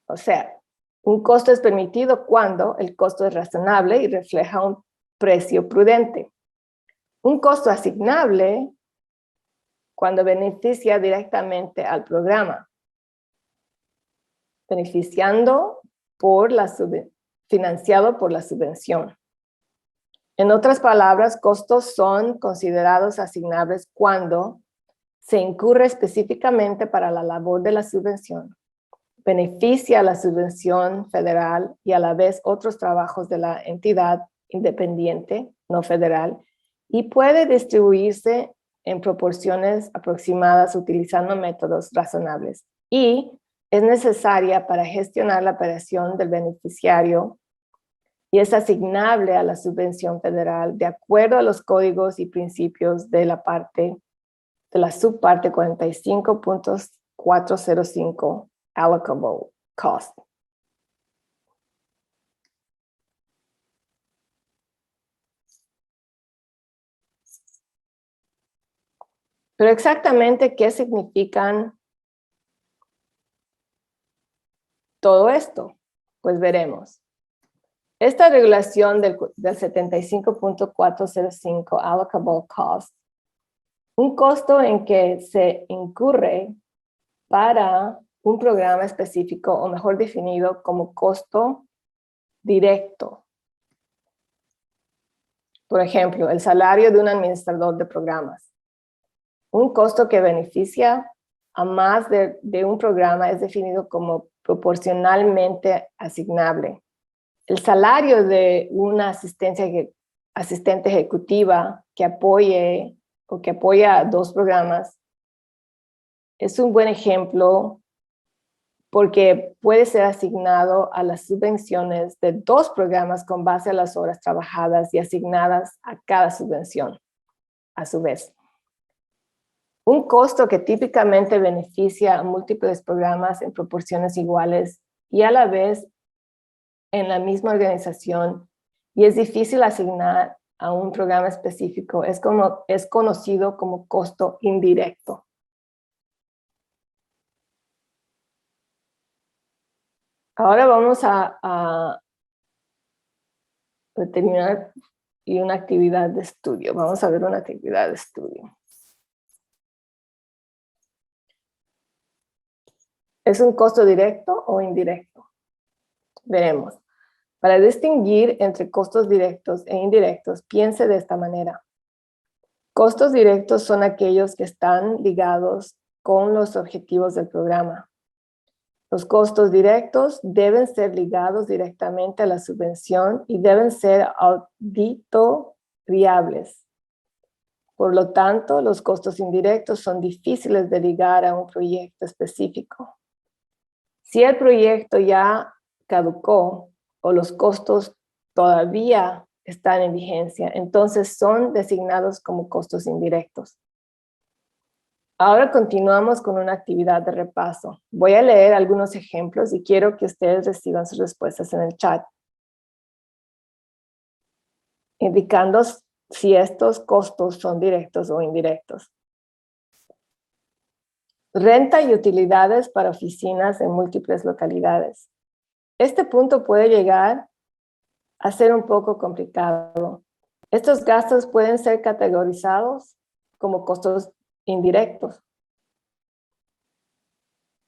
O sea, un costo es permitido cuando el costo es razonable y refleja un precio prudente. Un costo asignable cuando beneficia directamente al programa, financiado por la subvención. En otras palabras, costos son considerados asignables cuando se incurre específicamente para la labor de la subvención, beneficia a la subvención federal y a la vez otros trabajos de la entidad independiente, no federal, y puede distribuirse en proporciones aproximadas utilizando métodos razonables, y es necesaria para gestionar la operación del beneficiario y es asignable a la subvención federal de acuerdo a los códigos y principios de la subparte 45.405 allocable cost. Pero exactamente, ¿qué significan todo esto? Pues veremos. Esta regulación del 75.405 allocable cost, un costo en que se incurre para un programa específico, o mejor definido como costo directo. Por ejemplo, el salario de un administrador de programas. Un costo que beneficia a más de un programa es definido como proporcionalmente asignable. El salario de una asistente ejecutiva que apoya a dos programas es un buen ejemplo porque puede ser asignado a las subvenciones de dos programas con base a las horas trabajadas y asignadas a cada subvención, a su vez. Un costo que típicamente beneficia a múltiples programas en proporciones iguales y a la vez en la misma organización y es difícil asignar a un programa específico, es conocido como costo indirecto. Ahora vamos a determinar una actividad de estudio. Vamos a ver una actividad de estudio. ¿Es un costo directo o indirecto? Veremos. Para distinguir entre costos directos e indirectos, piense de esta manera. Costos directos son aquellos que están ligados con los objetivos del programa. Los costos directos deben ser ligados directamente a la subvención y deben ser auditoriables. Por lo tanto, los costos indirectos son difíciles de ligar a un proyecto específico. Si el proyecto ya caducó o los costos todavía están en vigencia, entonces son designados como costos indirectos. Ahora continuamos con una actividad de repaso. Voy a leer algunos ejemplos y quiero que ustedes reciban sus respuestas en el chat, indicando si estos costos son directos o indirectos. Renta y utilidades para oficinas en múltiples localidades. Este punto puede llegar a ser un poco complicado. Estos gastos pueden ser categorizados como costos indirectos.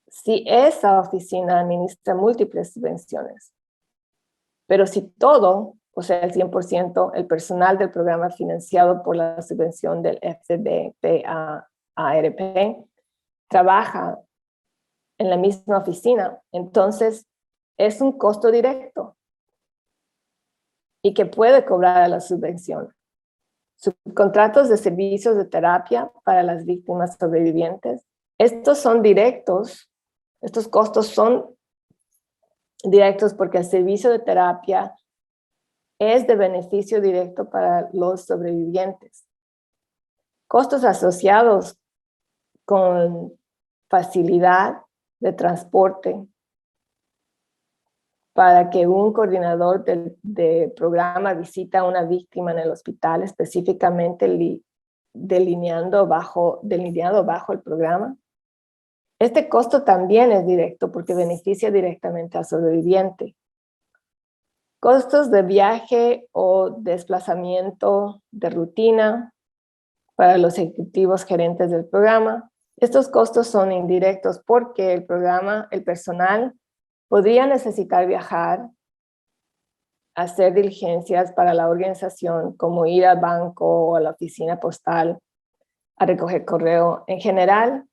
Si esa oficina administra múltiples subvenciones, pero si todo, o sea, el 100%, el personal del programa financiado por la subvención del FDP-ARP trabaja en la misma oficina, entonces es un costo directo y que puede cobrar a la subvención. Subcontratos de servicios de terapia para las víctimas sobrevivientes. Estos son directos, estos costos son directos porque el servicio de terapia es de beneficio directo para los sobrevivientes. Costos asociados con facilidad de transporte para que un coordinador de programa visita a una víctima en el hospital, específicamente delineado bajo el programa. Este costo también es directo porque beneficia directamente al sobreviviente. Costos de viaje o desplazamiento de rutina para los ejecutivos gerentes del programa. Estos costos son indirectos porque el personal podría necesitar viajar, hacer diligencias para la organización, como ir al banco o a la oficina postal a recoger correo. En general,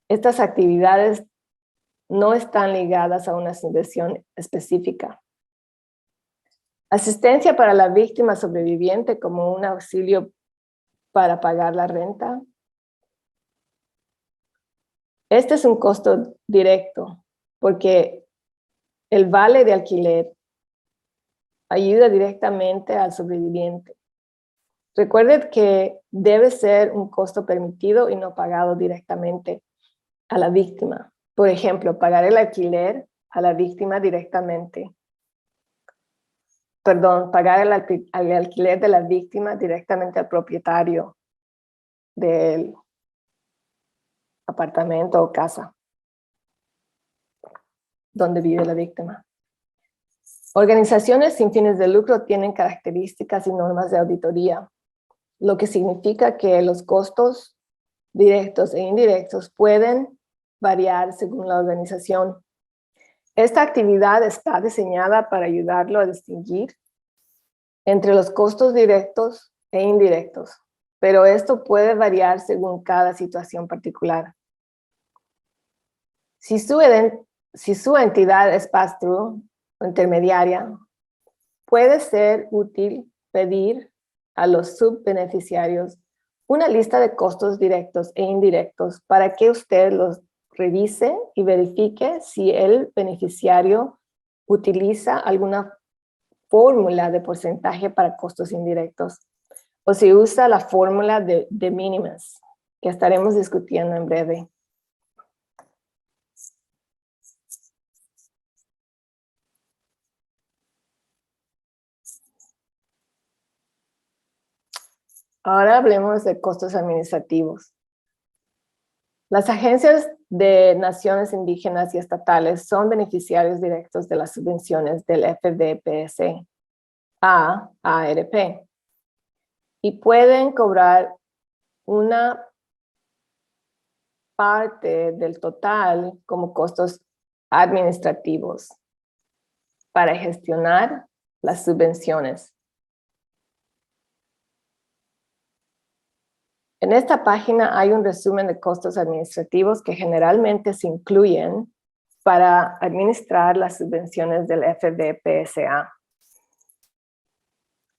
estas actividades no están ligadas a una subvención específica. Asistencia para la víctima sobreviviente como un auxilio para pagar la renta. Este es un costo directo porque el vale de alquiler ayuda directamente al sobreviviente. Recuerde que debe ser un costo permitido y no pagado directamente a la víctima. Por ejemplo, pagar el alquiler a la víctima directamente. Pagar el alquiler de la víctima directamente al propietario del apartamento o casa donde vive la víctima. Organizaciones sin fines de lucro tienen características y normas de auditoría, lo que significa que los costos directos e indirectos pueden variar según la organización. Esta actividad está diseñada para ayudarlo a distinguir entre los costos directos e indirectos, pero esto puede variar según cada situación particular. Si su entidad es pass-through o intermediaria, puede ser útil pedir a los subbeneficiarios una lista de costos directos e indirectos para que usted los revise y verifique si el beneficiario utiliza alguna fórmula de porcentaje para costos indirectos o si usa la fórmula de minimis que estaremos discutiendo en breve. Ahora hablemos de costos administrativos. Las agencias de naciones indígenas y estatales son beneficiarios directos de las subvenciones del FDPS a ARP y pueden cobrar una parte del total como costos administrativos para gestionar las subvenciones. En esta página hay un resumen de costos administrativos que generalmente se incluyen para administrar las subvenciones del FVPSA.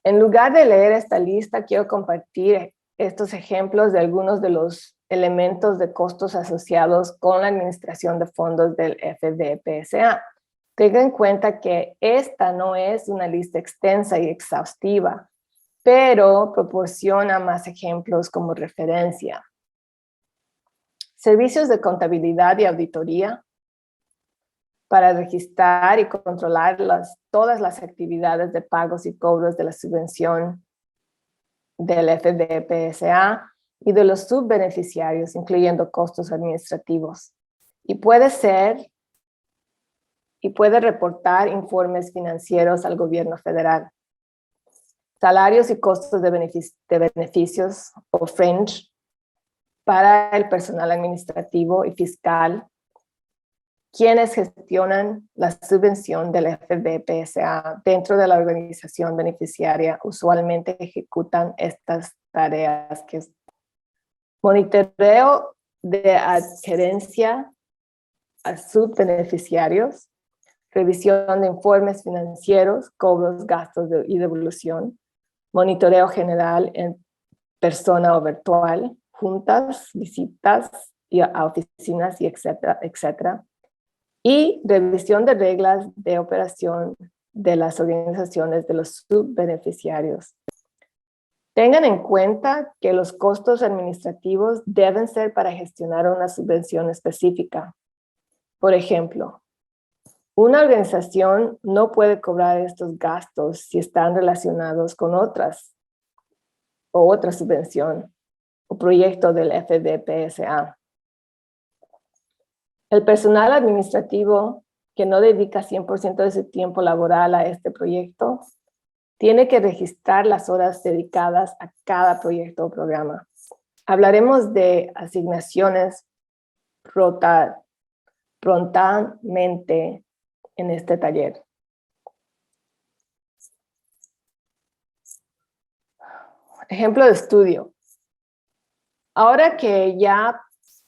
En lugar de leer esta lista, quiero compartir estos ejemplos de algunos de los elementos de costos asociados con la administración de fondos del FVPSA. Tenga en cuenta que esta no es una lista extensa y exhaustiva, pero proporciona más ejemplos como referencia. Servicios de contabilidad y auditoría para registrar y controlar todas las actividades de pagos y cobros de la subvención del FVPSA y de los subbeneficiarios, incluyendo costos administrativos. Y puede reportar informes financieros al gobierno federal. Salarios y costos de beneficios o fringe para el personal administrativo y fiscal, quienes gestionan la subvención del FVPSA dentro de la organización beneficiaria, usualmente ejecutan estas tareas, que es monitoreo de adherencia a subbeneficiarios, revisión de informes financieros, cobros, gastos y devolución, monitoreo general en persona o virtual, juntas, visitas a oficinas, y etcétera. Y revisión de reglas de operación de las organizaciones de los subbeneficiarios. Tengan en cuenta que los costos administrativos deben ser para gestionar una subvención específica. Por ejemplo, una organización no puede cobrar estos gastos si están relacionados con otra subvención o proyecto del FVPSA. El personal administrativo que no dedica 100% de su tiempo laboral a este proyecto tiene que registrar las horas dedicadas a cada proyecto o programa. Hablaremos de asignaciones prontamente en este taller. Ejemplo de estudio. Ahora que ya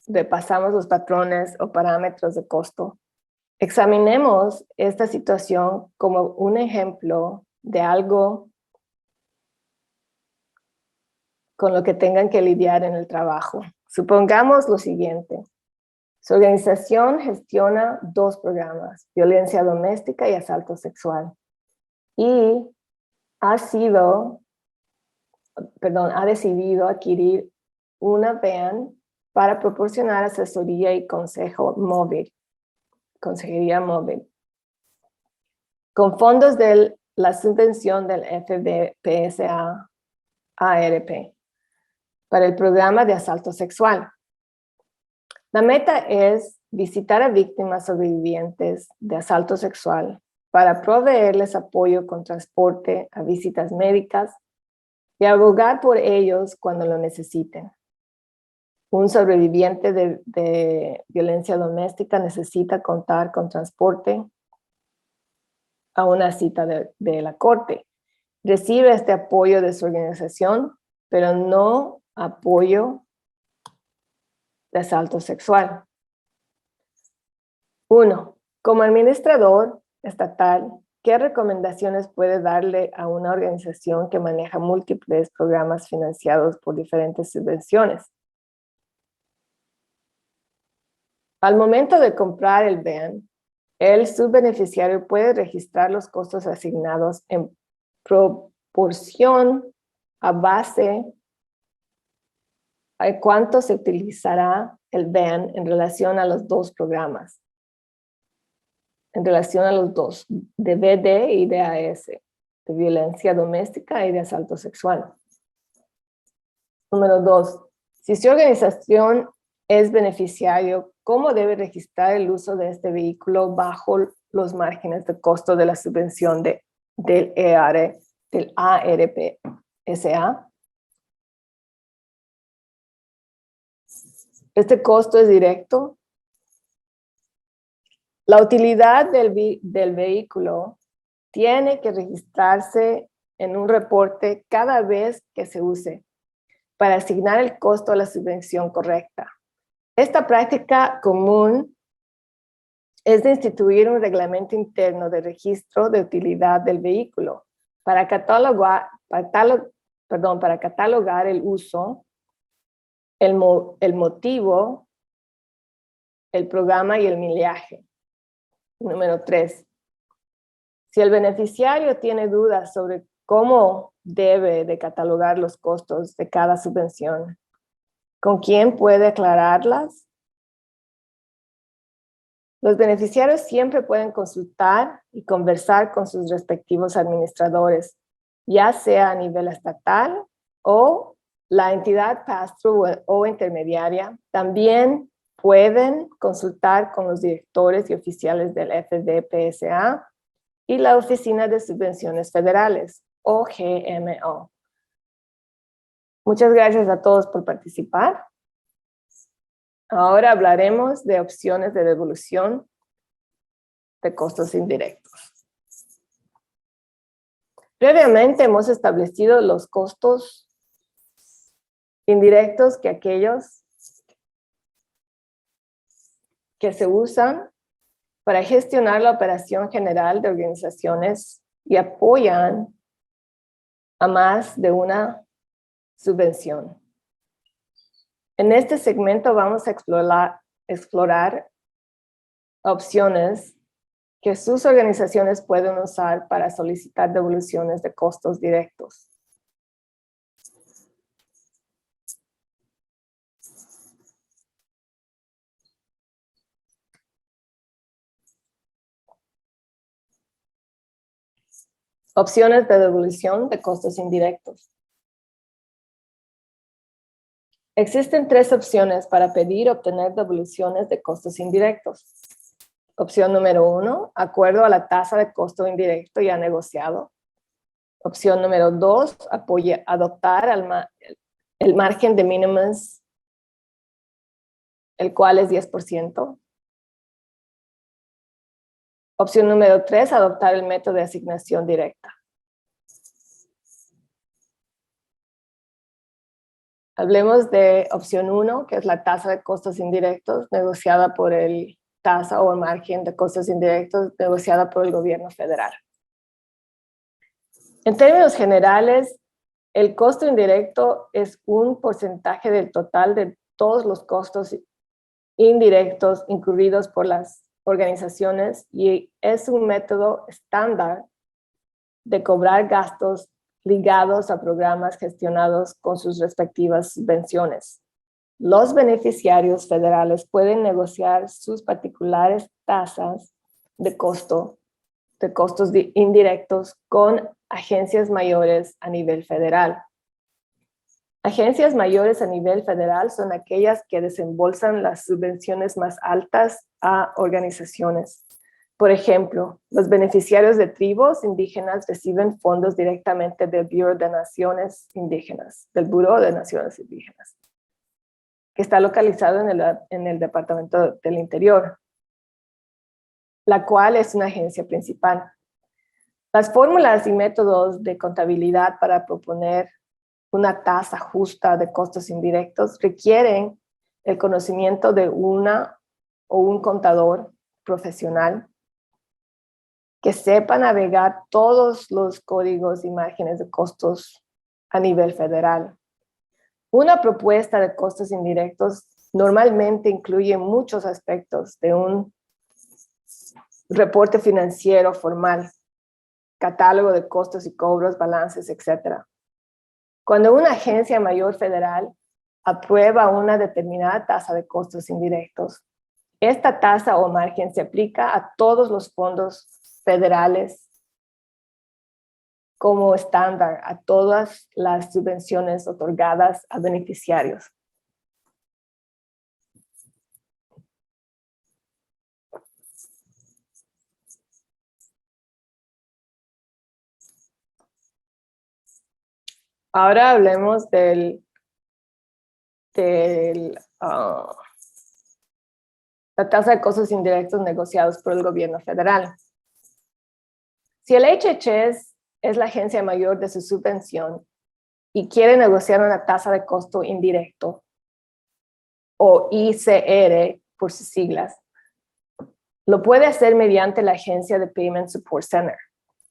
repasamos los patrones o parámetros de costo, examinemos esta situación como un ejemplo de algo con lo que tengan que lidiar en el trabajo. Supongamos lo siguiente. Su organización gestiona 2 programas, violencia doméstica y asalto sexual. Y ha decidido adquirir una van para proporcionar asesoría y consejería móvil. Con fondos de la subvención del FVPSA ARP para el programa de asalto sexual. La meta es visitar a víctimas sobrevivientes de asalto sexual para proveerles apoyo con transporte a visitas médicas y abogar por ellos cuando lo necesiten. Un sobreviviente de violencia doméstica necesita contar con transporte a una cita de la corte. Recibe este apoyo de su organización, pero no apoyo de asalto sexual. 1. Como administrador estatal, ¿qué recomendaciones puede darle a una organización que maneja múltiples programas financiados por diferentes subvenciones? Al momento de comprar el van, el subbeneficiario puede registrar los costos asignados en proporción a base a cuánto se utilizará el van en relación a los 2 programas. En relación a los 2, de BD y de AS, de violencia doméstica y de asalto sexual. Número 2, si su organización es beneficiario, ¿cómo debe registrar el uso de este vehículo bajo los márgenes de costo de la subvención del ARP-SA? Este costo es directo. La utilidad del vehículo tiene que registrarse en un reporte cada vez que se use para asignar el costo a la subvención correcta. Esta práctica común es de instituir un reglamento interno de registro de utilidad del vehículo para catalogar el uso, el motivo, el programa y el millaje. Número 3. Si el beneficiario tiene dudas sobre cómo debe de catalogar los costos de cada subvención, ¿con quién puede aclararlas? Los beneficiarios siempre pueden consultar y conversar con sus respectivos administradores, ya sea a nivel estatal o la entidad pass-through o intermediaria. También pueden consultar con los directores y oficiales del FDPSA y la Oficina de Subvenciones Federales, OGMO. Muchas gracias a todos por participar. Ahora hablaremos de opciones de devolución de costos indirectos. Previamente hemos establecido los costos indirectos que aquellos que se usan para gestionar la operación general de organizaciones y apoyan a más de una subvención. En este segmento vamos a explorar opciones que sus organizaciones pueden usar para solicitar devoluciones de costos directos. Opciones de devolución de costos indirectos. Existen 3 opciones para pedir o obtener devoluciones de costos indirectos. Opción número 1, acuerdo a la tasa de costo indirecto ya negociado. Opción número 2, adoptar el margen de mínimos, el cual es 10%. Opción número 3, adoptar el método de asignación directa. Hablemos de opción 1, que es la tasa de costos indirectos negociada por el tasa o el margen de costos indirectos negociada por el gobierno federal. En términos generales, el costo indirecto es un porcentaje del total de todos los costos indirectos incurridos por las organizaciones y es un método estándar de cobrar gastos ligados a programas gestionados con sus respectivas subvenciones. Los beneficiarios federales pueden negociar sus particulares tasas de costos indirectos con agencias mayores a nivel federal. Agencias mayores a nivel federal son aquellas que desembolsan las subvenciones más altas a organizaciones. Por ejemplo, los beneficiarios de tribus indígenas reciben fondos directamente del Bureau de Naciones Indígenas, que está localizado en el Departamento del Interior, la cual es una agencia principal. Las fórmulas y métodos de contabilidad para proponer una tasa justa de costos indirectos requieren el conocimiento de una o un contador profesional que sepa navegar todos los códigos y márgenes de costos a nivel federal. Una propuesta de costos indirectos normalmente incluye muchos aspectos de un reporte financiero formal, catálogo de costos y cobros, balances, etc. Cuando una agencia mayor federal aprueba una determinada tasa de costos indirectos, esta tasa o margen se aplica a todos los fondos federales como estándar a todas las subvenciones otorgadas a beneficiarios. Ahora hablemos de la tasa de costos indirectos negociados por el gobierno federal. Si el HHS es la agencia mayor de su subvención y quiere negociar una tasa de costo indirecto, o ICR por sus siglas, lo puede hacer mediante la Agencia de Payment Support Center,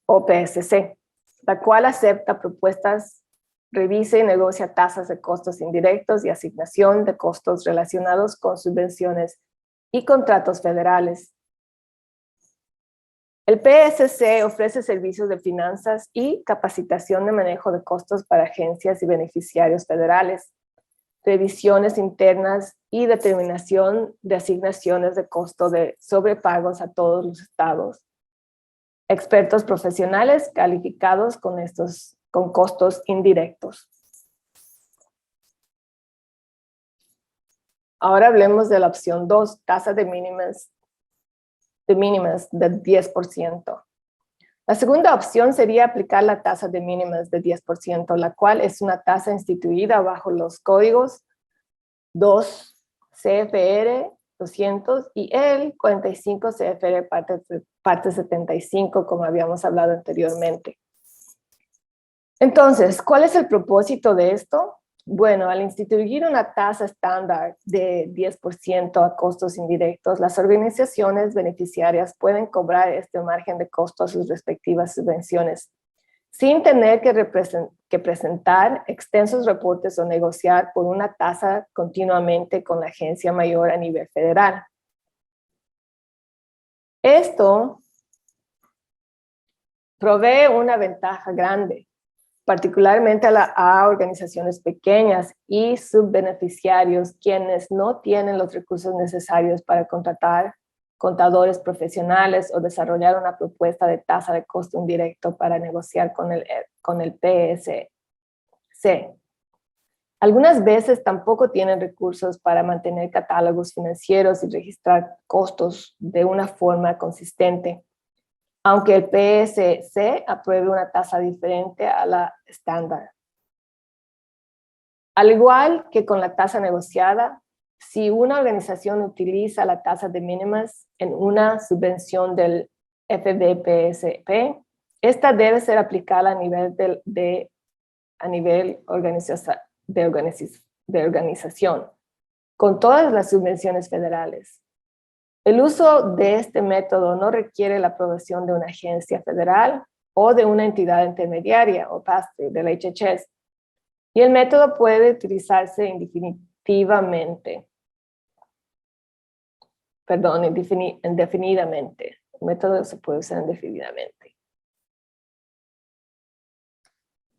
o PSC, la cual acepta propuestas, revisa y negocia tasas de costos indirectos y asignación de costos relacionados con subvenciones y contratos federales. El PSC ofrece servicios de finanzas y capacitación de manejo de costos para agencias y beneficiarios federales, revisiones internas y determinación de asignaciones de costo de sobrepagos a todos los estados. Expertos profesionales calificados con costos indirectos. Ahora hablemos de la opción 2, tasa de mínimas de 10%. La segunda opción sería aplicar la tasa de mínimas de 10%, la cual es una tasa instituida bajo los códigos 2 CFR 200 y el 45 CFR parte 75, como habíamos hablado anteriormente. Entonces, ¿cuál es el propósito de esto? Bueno, al instituir una tasa estándar de 10% a costos indirectos, las organizaciones beneficiarias pueden cobrar este margen de costo a sus respectivas subvenciones, sin tener que presentar extensos reportes o negociar por una tasa continuamente con la agencia mayor a nivel federal. Esto provee una ventaja grande, particularmente a organizaciones pequeñas y subbeneficiarios quienes no tienen los recursos necesarios para contratar contadores profesionales o desarrollar una propuesta de tasa de costo indirecto para negociar con el PSC. Algunas veces tampoco tienen recursos para mantener catálogos financieros y registrar costos de una forma consistente, aunque el PSC apruebe una tasa diferente a la estándar. Al igual que con la tasa negociada, si una organización utiliza la tasa de mínimas en una subvención del FBPSP, esta debe ser aplicada a nivel de organización, con todas las subvenciones federales. El uso de este método no requiere la aprobación de una agencia federal o de una entidad intermediaria o pass-through del HHS, y el método puede utilizarse indefinidamente. El método se puede usar indefinidamente.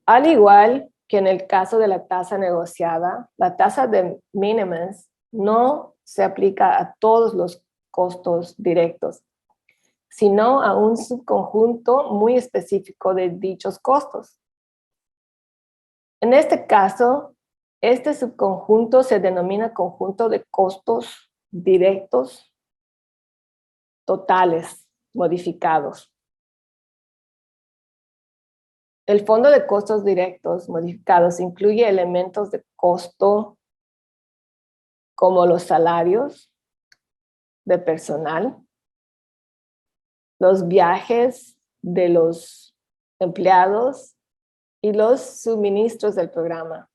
Al igual que en el caso de la tasa negociada, la tasa de mínimas no se aplica a todos los costos directos, sino a un subconjunto muy específico de dichos costos. En este caso, este subconjunto se denomina conjunto de costos directos totales modificados. El fondo de costos directos modificados incluye elementos de costo como los salarios de personal, los viajes de los empleados y los suministros del programa,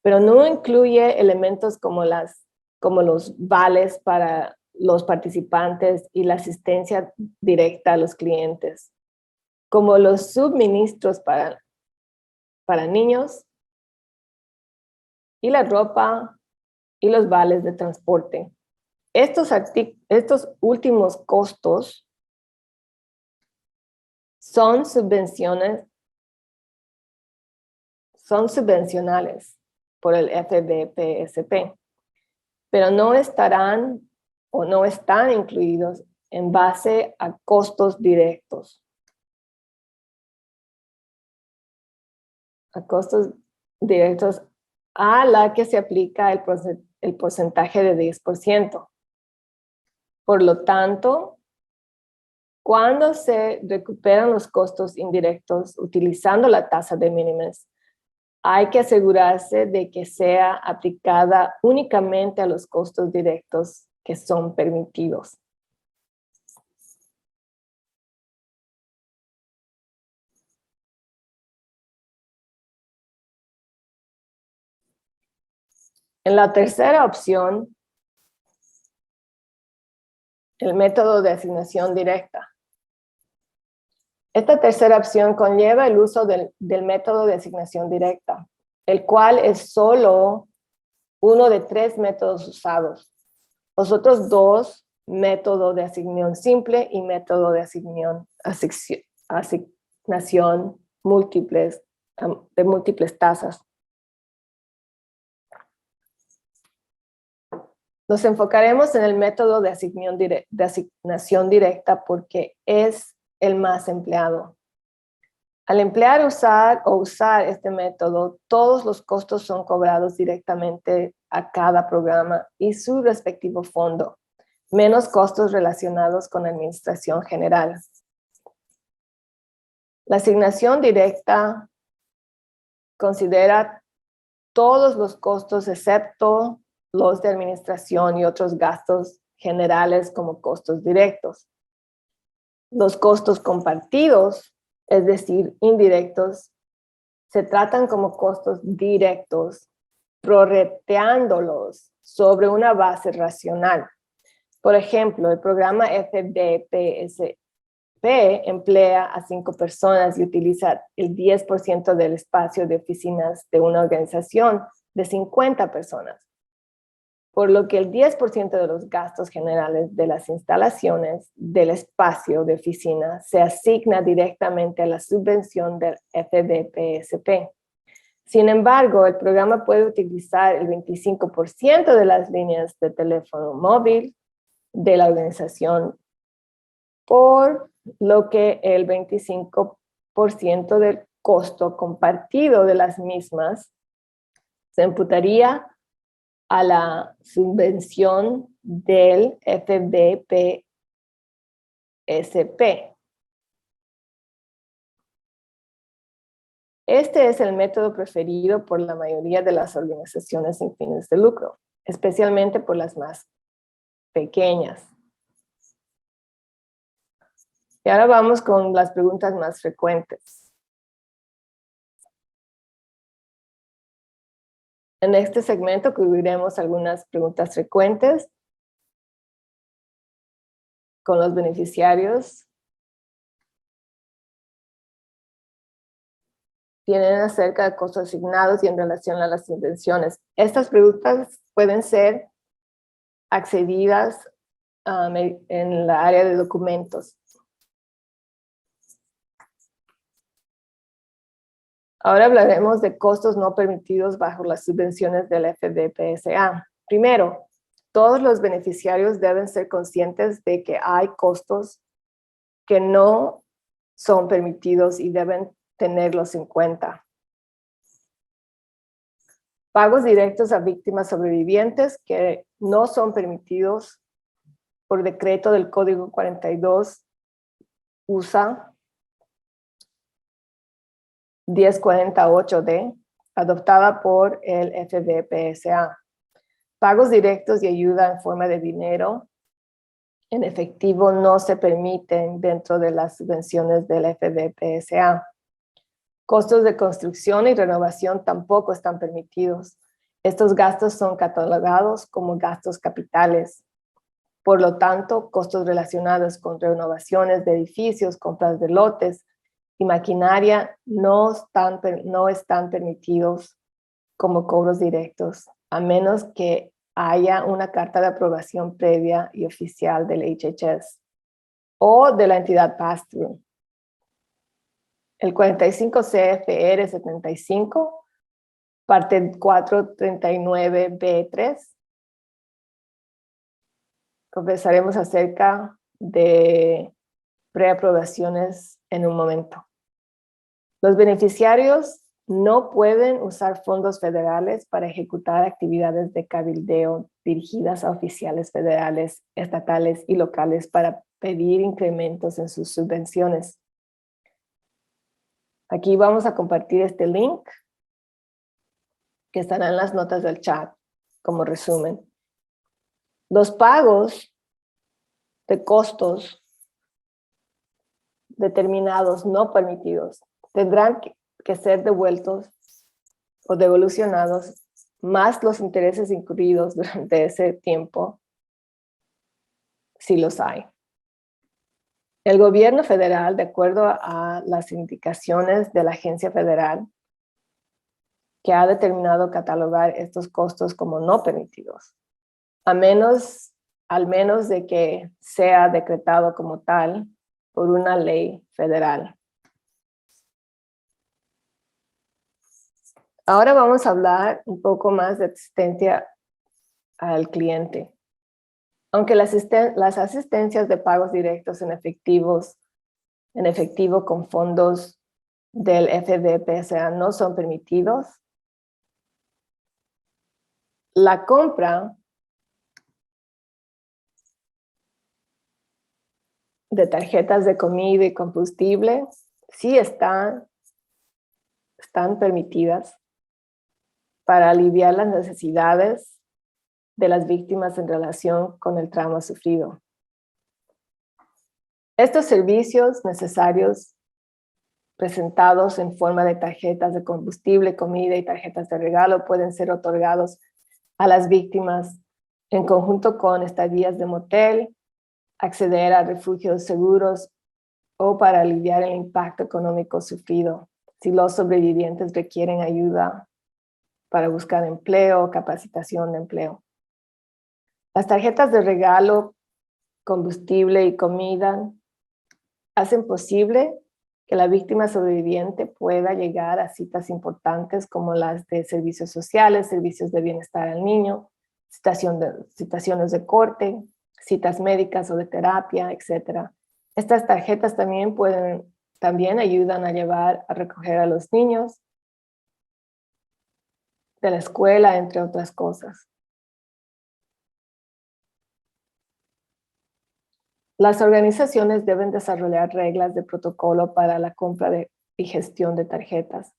pero no incluye elementos como los vales para los participantes y la asistencia directa a los clientes, como los suministros para niños y la ropa y los vales de transporte. Estos últimos costos son subvencionales por el FBPSP, pero no están incluidos en base a costos directos. A costos directos a la que se aplica el porcentaje de 10%. Por lo tanto, cuando se recuperan los costos indirectos utilizando la tasa de mínimas, hay que asegurarse de que sea aplicada únicamente a los costos directos que son permitidos. En la tercera opción, el método de asignación directa. Esta tercera opción conlleva el uso del método de asignación directa, el cual es solo uno de 3 métodos usados. Los otros 2, método de asignación simple y método de asignación de múltiples tasas. Nos enfocaremos en el método de asignación directa porque es el más empleado. Al emplear usar este método, todos los costos son cobrados directamente a cada programa y su respectivo fondo, menos costos relacionados con la administración general. La asignación directa considera todos los costos excepto los de administración y otros gastos generales como costos directos. Los costos compartidos, es decir, indirectos, se tratan como costos directos, prorrateándolos sobre una base racional. Por ejemplo, el programa FBPSP emplea a 5 personas y utiliza el 10% del espacio de oficinas de una organización de 50 personas. Por lo que el 10% de los gastos generales de las instalaciones del espacio de oficina se asigna directamente a la subvención del FBPSP. Sin embargo, el programa puede utilizar el 25% de las líneas de teléfono móvil de la organización, por lo que el 25% del costo compartido de las mismas se imputaría a la subvención del FBPSP. Este es el método preferido por la mayoría de las organizaciones sin fines de lucro, especialmente por las más pequeñas. Y ahora vamos con las preguntas más frecuentes. En este segmento cubriremos algunas preguntas frecuentes con los beneficiarios. Tienen acerca de costos asignados y en relación a las subvenciones. Estas preguntas pueden ser accedidas en la área de documentos. Ahora hablaremos de costos no permitidos bajo las subvenciones del FBPSA. Primero, todos los beneficiarios deben ser conscientes de que hay costos que no son permitidos y deben tenerlos en cuenta. Pagos directos a víctimas sobrevivientes que no son permitidos por decreto del Código 42 USA 1048D, adoptada por el FBPSA. Pagos directos y ayuda en forma de dinero en efectivo no se permiten dentro de las subvenciones del FBPSA. Costos de construcción y renovación tampoco están permitidos. Estos gastos son catalogados como gastos capitales. Por lo tanto, costos relacionados con renovaciones de edificios, compras de lotes y maquinaria no están permitidos como cobros directos, a menos que haya una carta de aprobación previa y oficial del HHS o de la entidad pass-through. El 45 CFR 75, parte 439B3. Conversaremos acerca de preaprobaciones en un momento. Los beneficiarios no pueden usar fondos federales para ejecutar actividades de cabildeo dirigidas a oficiales federales, estatales y locales para pedir incrementos en sus subvenciones. Aquí vamos a compartir este link que estará en las notas del chat como resumen. Los pagos de costos determinados no permitidos tendrán que ser devueltos o devolucionados, más los intereses incurridos durante ese tiempo, si los hay. El gobierno federal, de acuerdo a las indicaciones de la agencia federal, que ha determinado catalogar estos costos como no permitidos, al menos de que sea decretado como tal por una ley federal. Ahora vamos a hablar un poco más de asistencia al cliente. Aunque las asistencias de pagos directos en efectivo con fondos del FDPSA no son permitidos, la compra de tarjetas de comida y combustible sí están permitidas para aliviar las necesidades de las víctimas en relación con el trauma sufrido. Estos servicios necesarios presentados en forma de tarjetas de combustible, comida y tarjetas de regalo pueden ser otorgados a las víctimas en conjunto con estadías de motel, acceder a refugios seguros o para aliviar el impacto económico sufrido si los sobrevivientes requieren ayuda para buscar empleo o capacitación de empleo. Las tarjetas de regalo, combustible y comida hacen posible que la víctima sobreviviente pueda llegar a citas importantes como las de servicios sociales, servicios de bienestar al niño, citaciones de corte, citas médicas o de terapia, etc. Estas tarjetas también ayudan a recoger a los niños de la escuela, entre otras cosas. Las organizaciones deben desarrollar reglas de protocolo para la compra y gestión de tarjetas,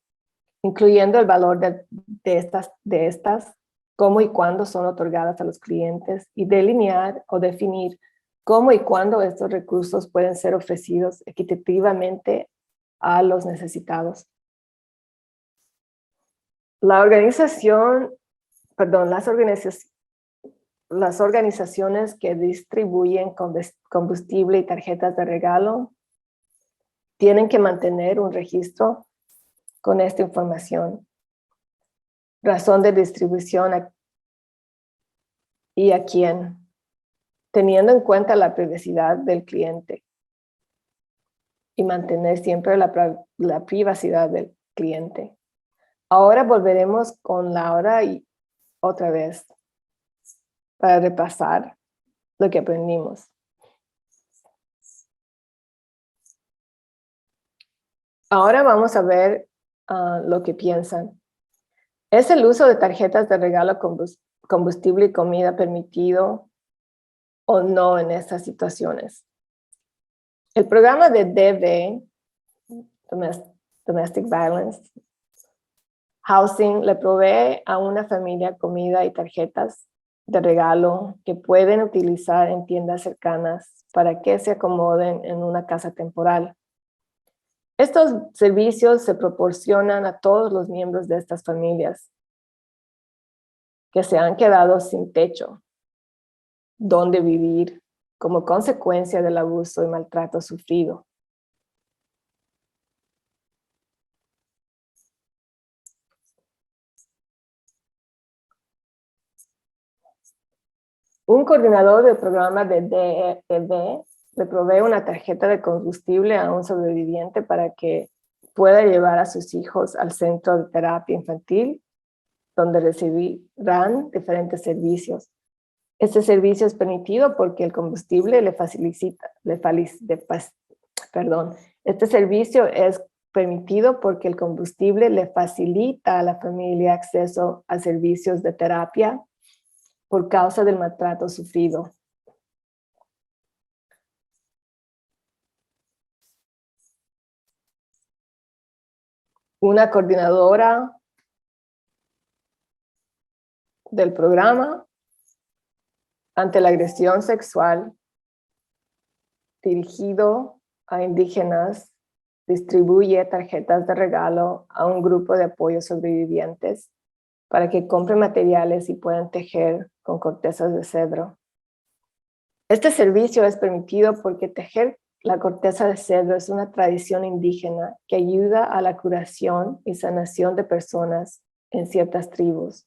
incluyendo el valor de estas, cómo y cuándo son otorgadas a los clientes, y delinear o definir cómo y cuándo estos recursos pueden ser ofrecidos equitativamente a los necesitados. Las organizaciones que distribuyen combustible y tarjetas de regalo tienen que mantener un registro con esta información, razón de distribución y a quién, teniendo en cuenta la privacidad del cliente y mantener siempre la privacidad del cliente. Ahora volveremos con Laura y otra vez para repasar lo que aprendimos. Ahora vamos a ver lo que piensan. ¿Es el uso de tarjetas de regalo, combustible y comida permitido o no en estas situaciones? El programa de DV, Domestic Violence Housing, le provee a una familia comida y tarjetas de regalo que pueden utilizar en tiendas cercanas para que se acomoden en una casa temporal. Estos servicios se proporcionan a todos los miembros de estas familias que se han quedado sin techo, donde vivir como consecuencia del abuso y maltrato sufrido. Un coordinador del programa de DEV le provee una tarjeta de combustible a un sobreviviente para que pueda llevar a sus hijos al centro de terapia infantil, donde recibirán diferentes servicios. Este servicio es permitido porque el combustible Este servicio es permitido porque el combustible le facilita a la familia acceso a servicios de terapia por causa del maltrato sufrido. Una coordinadora del programa ante la agresión sexual dirigido a indígenas, distribuye tarjetas de regalo a un grupo de apoyo sobrevivientes para que compren materiales y puedan tejer con cortezas de cedro. Este servicio es permitido porque tejer la corteza de cedro es una tradición indígena que ayuda a la curación y sanación de personas en ciertas tribus.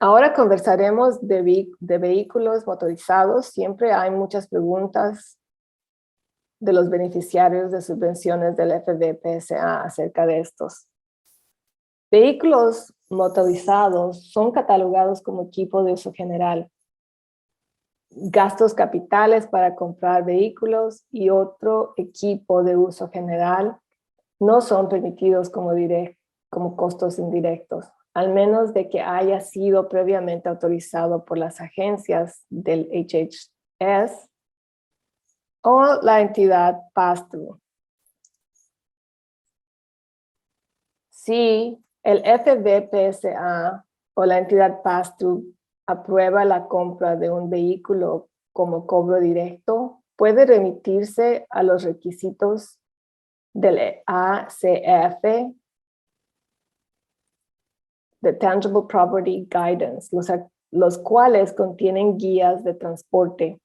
Ahora conversaremos de vehículos motorizados. Siempre hay muchas preguntas de los beneficiarios de subvenciones del FVPSA acerca de estos. Vehículos motorizados son catalogados como equipo de uso general. Gastos capitales para comprar vehículos y otro equipo de uso general no son permitidos como costos indirectos, al menos de que haya sido previamente autorizado por las agencias del HHS o la entidad pass-through. Si el FVPSA o la entidad pass-through aprueba la compra de un vehículo como cobro directo, puede remitirse a los requisitos del ACF, de Tangible Property Guidance, los cuales contienen guías de transporte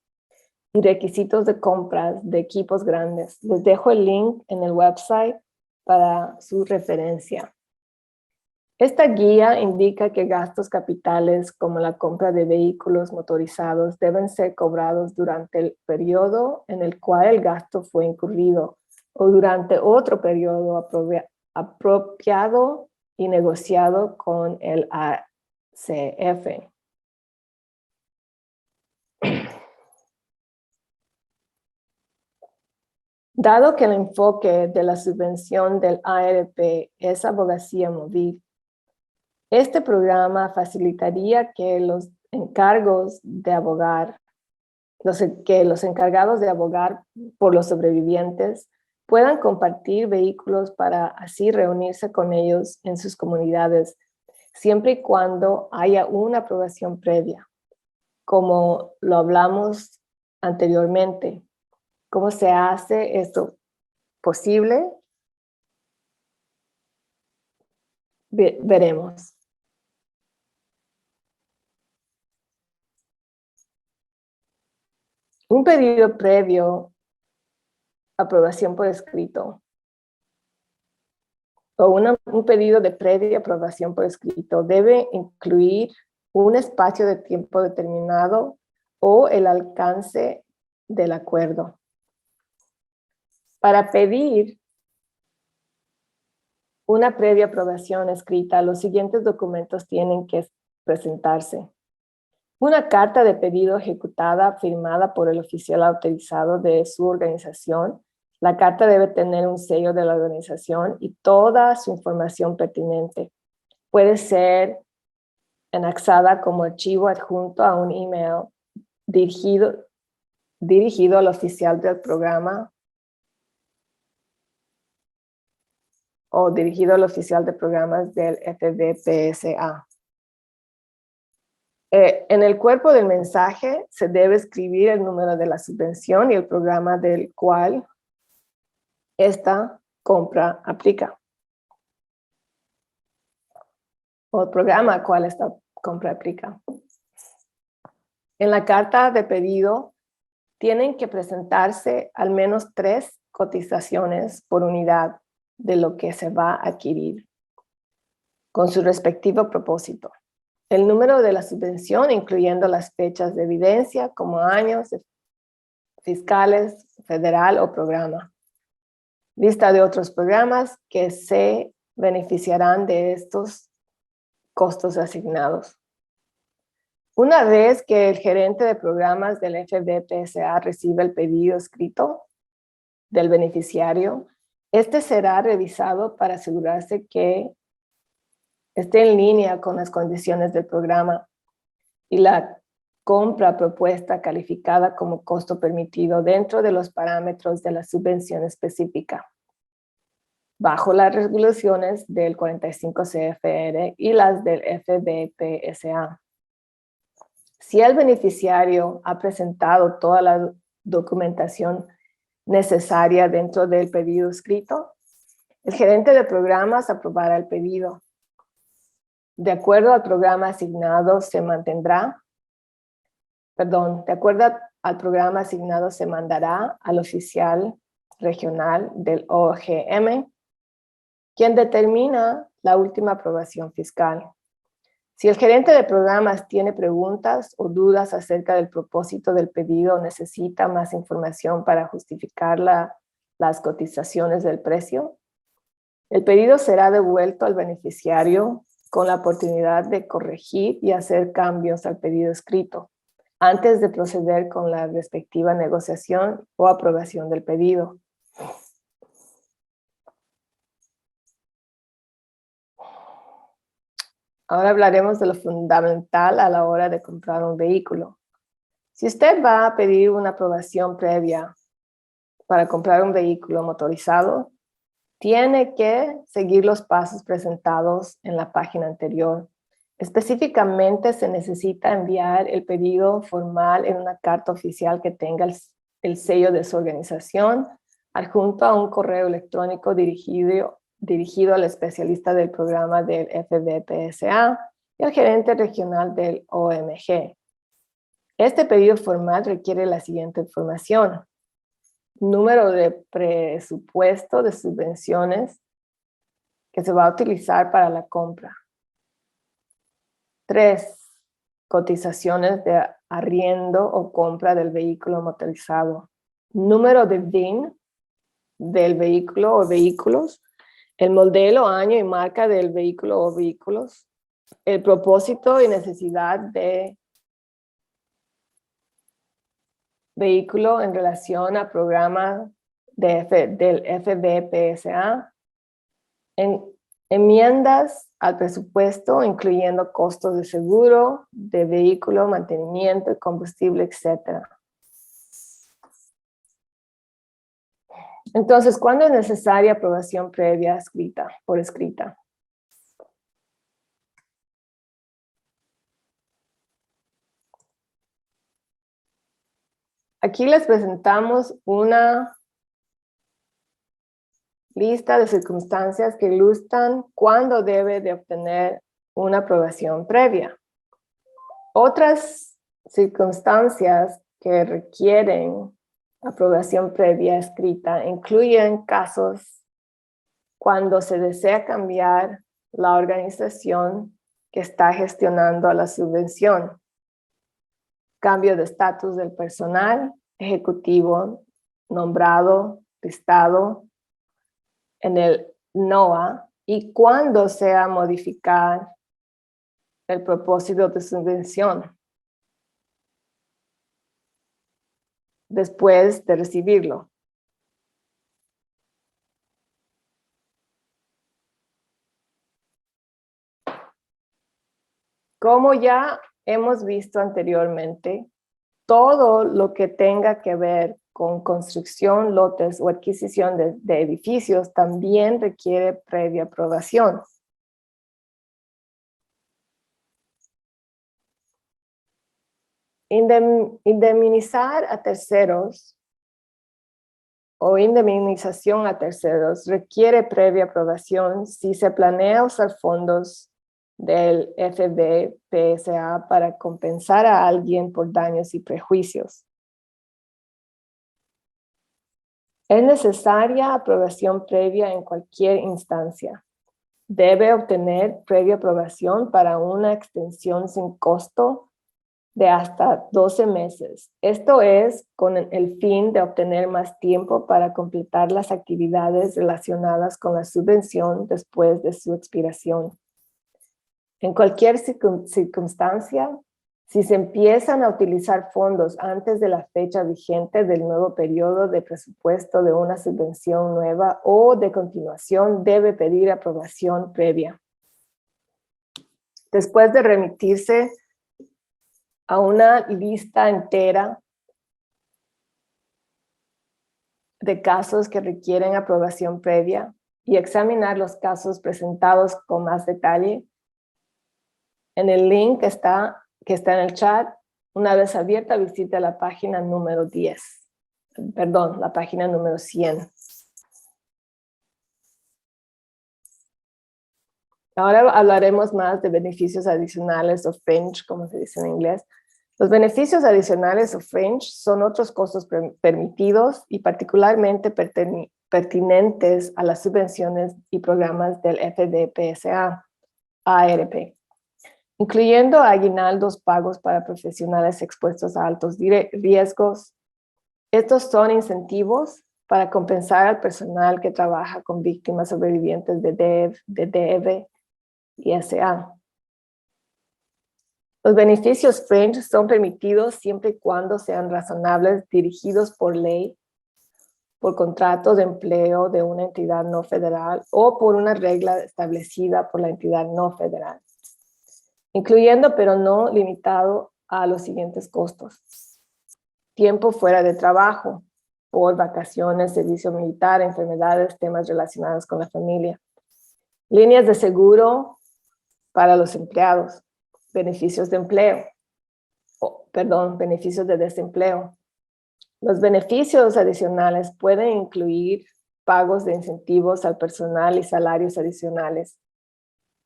y requisitos de compras de equipos grandes. Les dejo el link en el website para su referencia. Esta guía indica que gastos capitales como la compra de vehículos motorizados deben ser cobrados durante el periodo en el cual el gasto fue incurrido o durante otro periodo apropiado y negociado con el ACF. Dado que el enfoque de la subvención del ARP es abogacía móvil, este programa facilitaría que los encargados de abogar por los sobrevivientes puedan compartir vehículos para así reunirse con ellos en sus comunidades, siempre y cuando haya una aprobación previa. Como lo hablamos anteriormente, ¿cómo se hace esto posible? Veremos. Un pedido previo, aprobación por escrito, o un pedido de previa aprobación por escrito debe incluir un espacio de tiempo determinado o el alcance del acuerdo. Para pedir una previa aprobación escrita, los siguientes documentos tienen que presentarse. Una carta de pedido ejecutada firmada por el oficial autorizado de su organización. La carta debe tener un sello de la organización y toda su información pertinente. Puede ser anexada como archivo adjunto a un email dirigido al oficial del programa o dirigido al oficial de programas del FVPSA. En el cuerpo del mensaje se debe escribir el número de la subvención y el programa del cual esta compra aplica. O el programa al cual esta compra aplica. En la carta de pedido tienen que presentarse al menos 3 cotizaciones por unidad de lo que se va a adquirir, con su respectivo propósito. El número de la subvención, incluyendo las fechas de evidencia, como años fiscales, federal o programa. Lista de otros programas que se beneficiarán de estos costos asignados. Una vez que el gerente de programas del FVPSA recibe el pedido escrito del beneficiario, este será revisado para asegurarse que esté en línea con las condiciones del programa y la compra propuesta calificada como costo permitido dentro de los parámetros de la subvención específica, bajo las regulaciones del 45 CFR y las del FBPSA. Si el beneficiario ha presentado toda la documentación necesaria dentro del pedido escrito, el gerente de programas aprobará el pedido. De acuerdo al programa asignado se mandará al oficial regional del OGM, quien determina la última aprobación fiscal. Si el gerente de programas tiene preguntas o dudas acerca del propósito del pedido o necesita más información para justificar las cotizaciones del precio, el pedido será devuelto al beneficiario con la oportunidad de corregir y hacer cambios al pedido escrito antes de proceder con la respectiva negociación o aprobación del pedido. Ahora hablaremos de lo fundamental a la hora de comprar un vehículo. Si usted va a pedir una aprobación previa para comprar un vehículo motorizado, tiene que seguir los pasos presentados en la página anterior. Específicamente se necesita enviar el pedido formal en una carta oficial que tenga el sello de su organización, adjunto a un correo electrónico dirigido al especialista del programa del FBPSA y al gerente regional del OMG. Este pedido formal requiere la siguiente información: número de presupuesto de subvenciones que se va a utilizar para la compra. 3. Cotizaciones de arriendo o compra del vehículo motorizado. Número de VIN del vehículo o vehículos. El modelo, año y marca del vehículo o vehículos. El propósito y necesidad de vehículo en relación al programa del FBPSA. Enmiendas al presupuesto, incluyendo costos de seguro, de vehículo, mantenimiento, combustible, etc. Entonces, ¿cuándo es necesaria aprobación previa por escrita? Aquí les presentamos una lista de circunstancias que ilustran cuándo debe de obtener una aprobación previa. Otras circunstancias que requieren aprobación previa escrita incluyen casos cuando se desea cambiar la organización que está gestionando la subvención, cambio de estatus del personal ejecutivo nombrado, listado en el NOAA, y cuando sea modificar el propósito de subvención después de recibirlo. Como ya hemos visto anteriormente, todo lo que tenga que ver con construcción, lotes o adquisición de edificios también requiere previa aprobación. Indemnizar a terceros o indemnización a terceros requiere previa aprobación si se planea usar fondos del FBPSA para compensar a alguien por daños y prejuicios. Es necesaria aprobación previa en cualquier instancia. Debe obtener previa aprobación para una extensión sin costo de hasta 12 meses. Esto es con el fin de obtener más tiempo para completar las actividades relacionadas con la subvención después de su expiración. En cualquier circunstancia, si se empiezan a utilizar fondos antes de la fecha vigente del nuevo periodo de presupuesto de una subvención nueva o de continuación, debe pedir aprobación previa. Después de remitirse a una lista entera de casos que requieren aprobación previa y examinar los casos presentados con más detalle. En el link que está en el chat, una vez abierta, visita la página número 10. Perdón, la página número 100. Ahora hablaremos más de beneficios adicionales o fringe, como se dice en inglés. Los beneficios adicionales o fringe son otros costos permitidos y particularmente pertinentes a las subvenciones y programas del FDPSA, ARP, incluyendo aguinaldos pagos para profesionales expuestos a altos riesgos. Estos son incentivos para compensar al personal que trabaja con víctimas sobrevivientes de DEV y SA. Los beneficios fringe son permitidos siempre y cuando sean razonables, dirigidos por ley, por contrato de empleo de una entidad no federal o por una regla establecida por la entidad no federal, incluyendo pero no limitado a los siguientes costos: tiempo fuera de trabajo, por vacaciones, servicio militar, enfermedades, temas relacionados con la familia, líneas de seguro para los empleados, beneficios de empleo, beneficios de desempleo. Los beneficios adicionales pueden incluir pagos de incentivos al personal y salarios adicionales,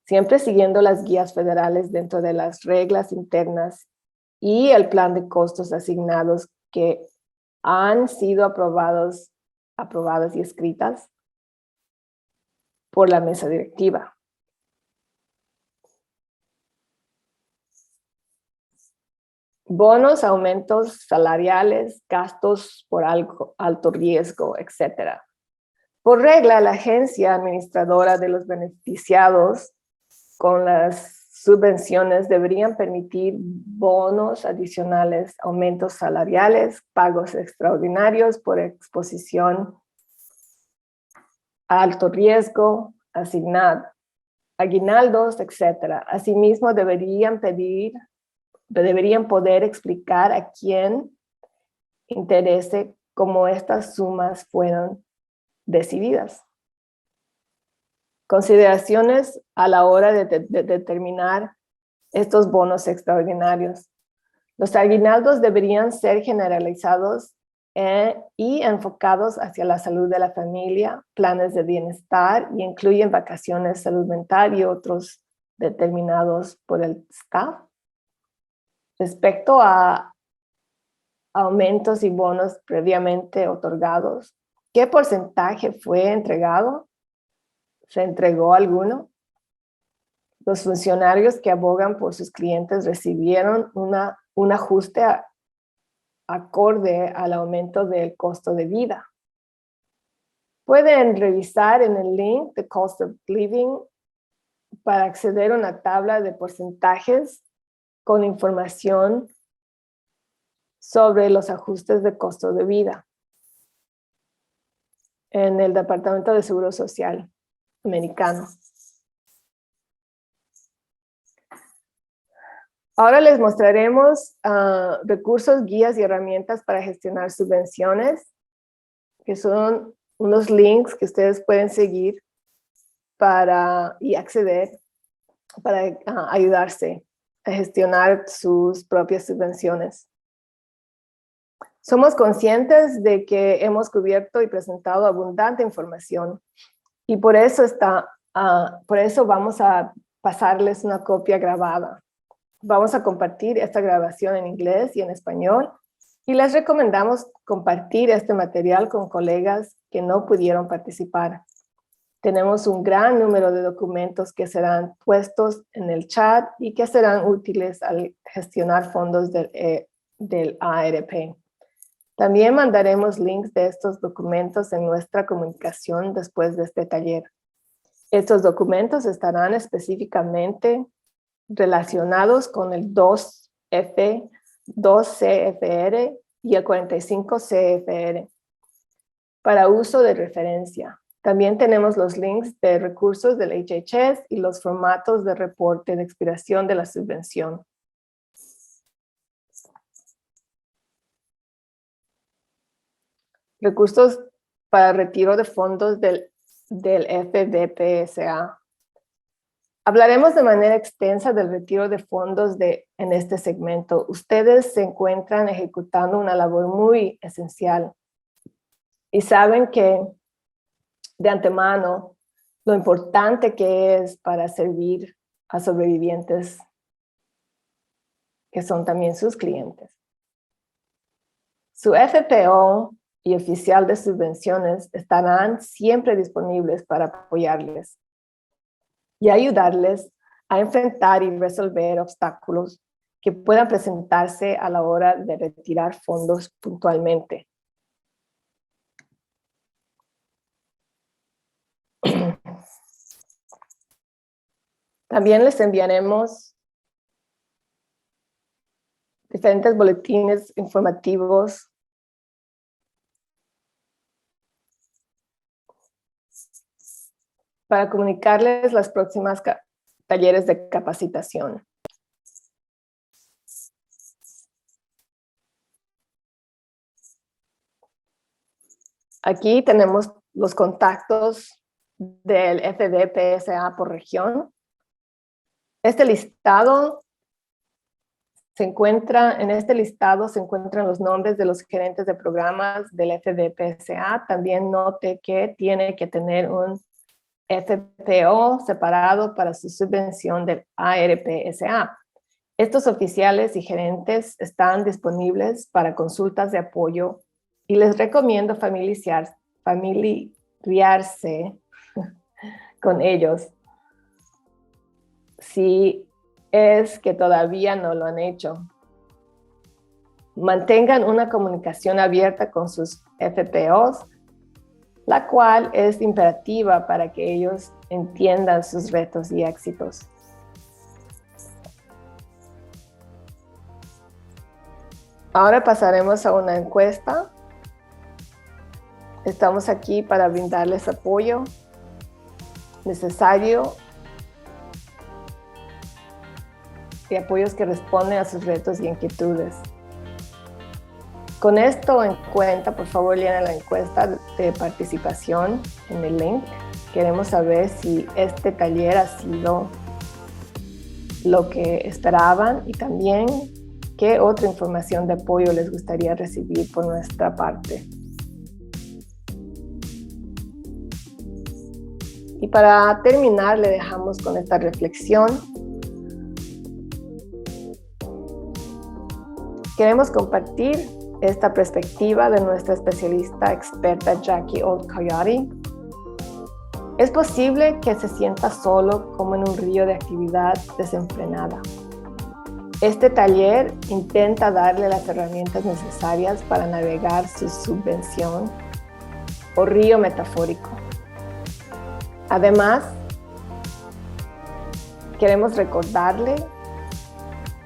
siempre siguiendo las guías federales dentro de las reglas internas y el plan de costos asignados que han sido aprobadas y escritas por la mesa directiva. Bonos, aumentos salariales, gastos por alto riesgo, etc. Por regla, la agencia administradora de los beneficiados con las subvenciones deberían permitir bonos adicionales, aumentos salariales, pagos extraordinarios por exposición a alto riesgo, aguinaldos, etc. Asimismo, deberían poder explicar a quién interese cómo estas sumas fueron decididas. Consideraciones a la hora de determinar estos bonos extraordinarios. Los aguinaldos deberían ser generalizados y enfocados hacia la salud de la familia, planes de bienestar, y incluyen vacaciones, salud mental y otros determinados por el staff. Respecto a aumentos y bonos previamente otorgados, ¿qué porcentaje fue entregado? ¿Se entregó alguno? Los funcionarios que abogan por sus clientes recibieron un ajuste acorde al aumento del costo de vida. Pueden revisar en el link The Cost of Living para acceder a una tabla de porcentajes con información sobre los ajustes de costo de vida en el Departamento de Seguro Social americano. Ahora les mostraremos recursos, guías y herramientas para gestionar subvenciones, que son unos links que ustedes pueden seguir y acceder para ayudarse a gestionar sus propias subvenciones. Somos conscientes de que hemos cubierto y presentado abundante información y por eso vamos a pasarles una copia grabada. Vamos a compartir esta grabación en inglés y en español y les recomendamos compartir este material con colegas que no pudieron participar. Tenemos un gran número de documentos que serán puestos en el chat y que serán útiles al gestionar fondos del ARP. También mandaremos links de estos documentos en nuestra comunicación después de este taller. Estos documentos estarán específicamente relacionados con el 2F, 2CFR y el 45CFR para uso de referencia. También tenemos los links de recursos del HHS y los formatos de reporte de expiración de la subvención. recursos para retiro de fondos del FDPSA. Hablaremos de manera extensa del retiro de fondos en este segmento. Ustedes se encuentran ejecutando una labor muy esencial y saben que de antemano lo importante que es para servir a sobrevivientes que son también sus clientes. Su FPO y oficial de subvenciones estarán siempre disponibles para apoyarles y ayudarles a enfrentar y resolver obstáculos que puedan presentarse a la hora de retirar fondos puntualmente. También les enviaremos diferentes boletines informativos para comunicarles las próximas talleres de capacitación. Aquí tenemos los contactos del FDPSA por región. En este listado se encuentran los nombres de los gerentes de programas del FDPSA. También note que tiene que tener un FPO separado para su subvención del ARPSA. Estos oficiales y gerentes están disponibles para consultas de apoyo y les recomiendo familiarizarse con ellos si es que todavía no lo han hecho. Mantengan una comunicación abierta con sus FPOs, la cual es imperativa para que ellos entiendan sus retos y éxitos. Ahora pasaremos a una encuesta. Estamos aquí para brindarles apoyo necesario y apoyos que responden a sus retos y inquietudes. Con esto en cuenta, por favor, llenen la encuesta de participación en el link. Queremos saber si este taller ha sido lo que esperaban y también qué otra información de apoyo les gustaría recibir por nuestra parte. Y para terminar, le dejamos con esta reflexión. Queremos compartir esta perspectiva de nuestra especialista experta Jackie Old Coyote. Es posible que se sienta solo como en un río de actividad desenfrenada. Este taller intenta darle las herramientas necesarias para navegar su subvención o río metafórico. Además, queremos recordarle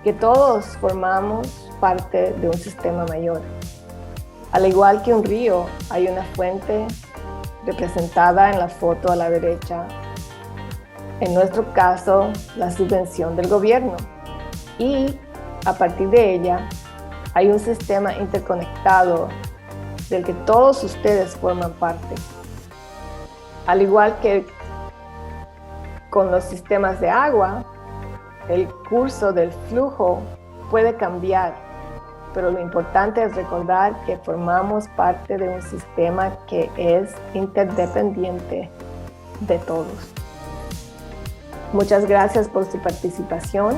que todos formamos parte de un sistema mayor. Al igual que un río, hay una fuente representada en la foto a la derecha. En nuestro caso, la subvención del gobierno. Y a partir de ella, hay un sistema interconectado del que todos ustedes forman parte. Al igual que con los sistemas de agua, el curso del flujo puede cambiar, pero lo importante es recordar que formamos parte de un sistema que es interdependiente de todos. Muchas gracias por su participación.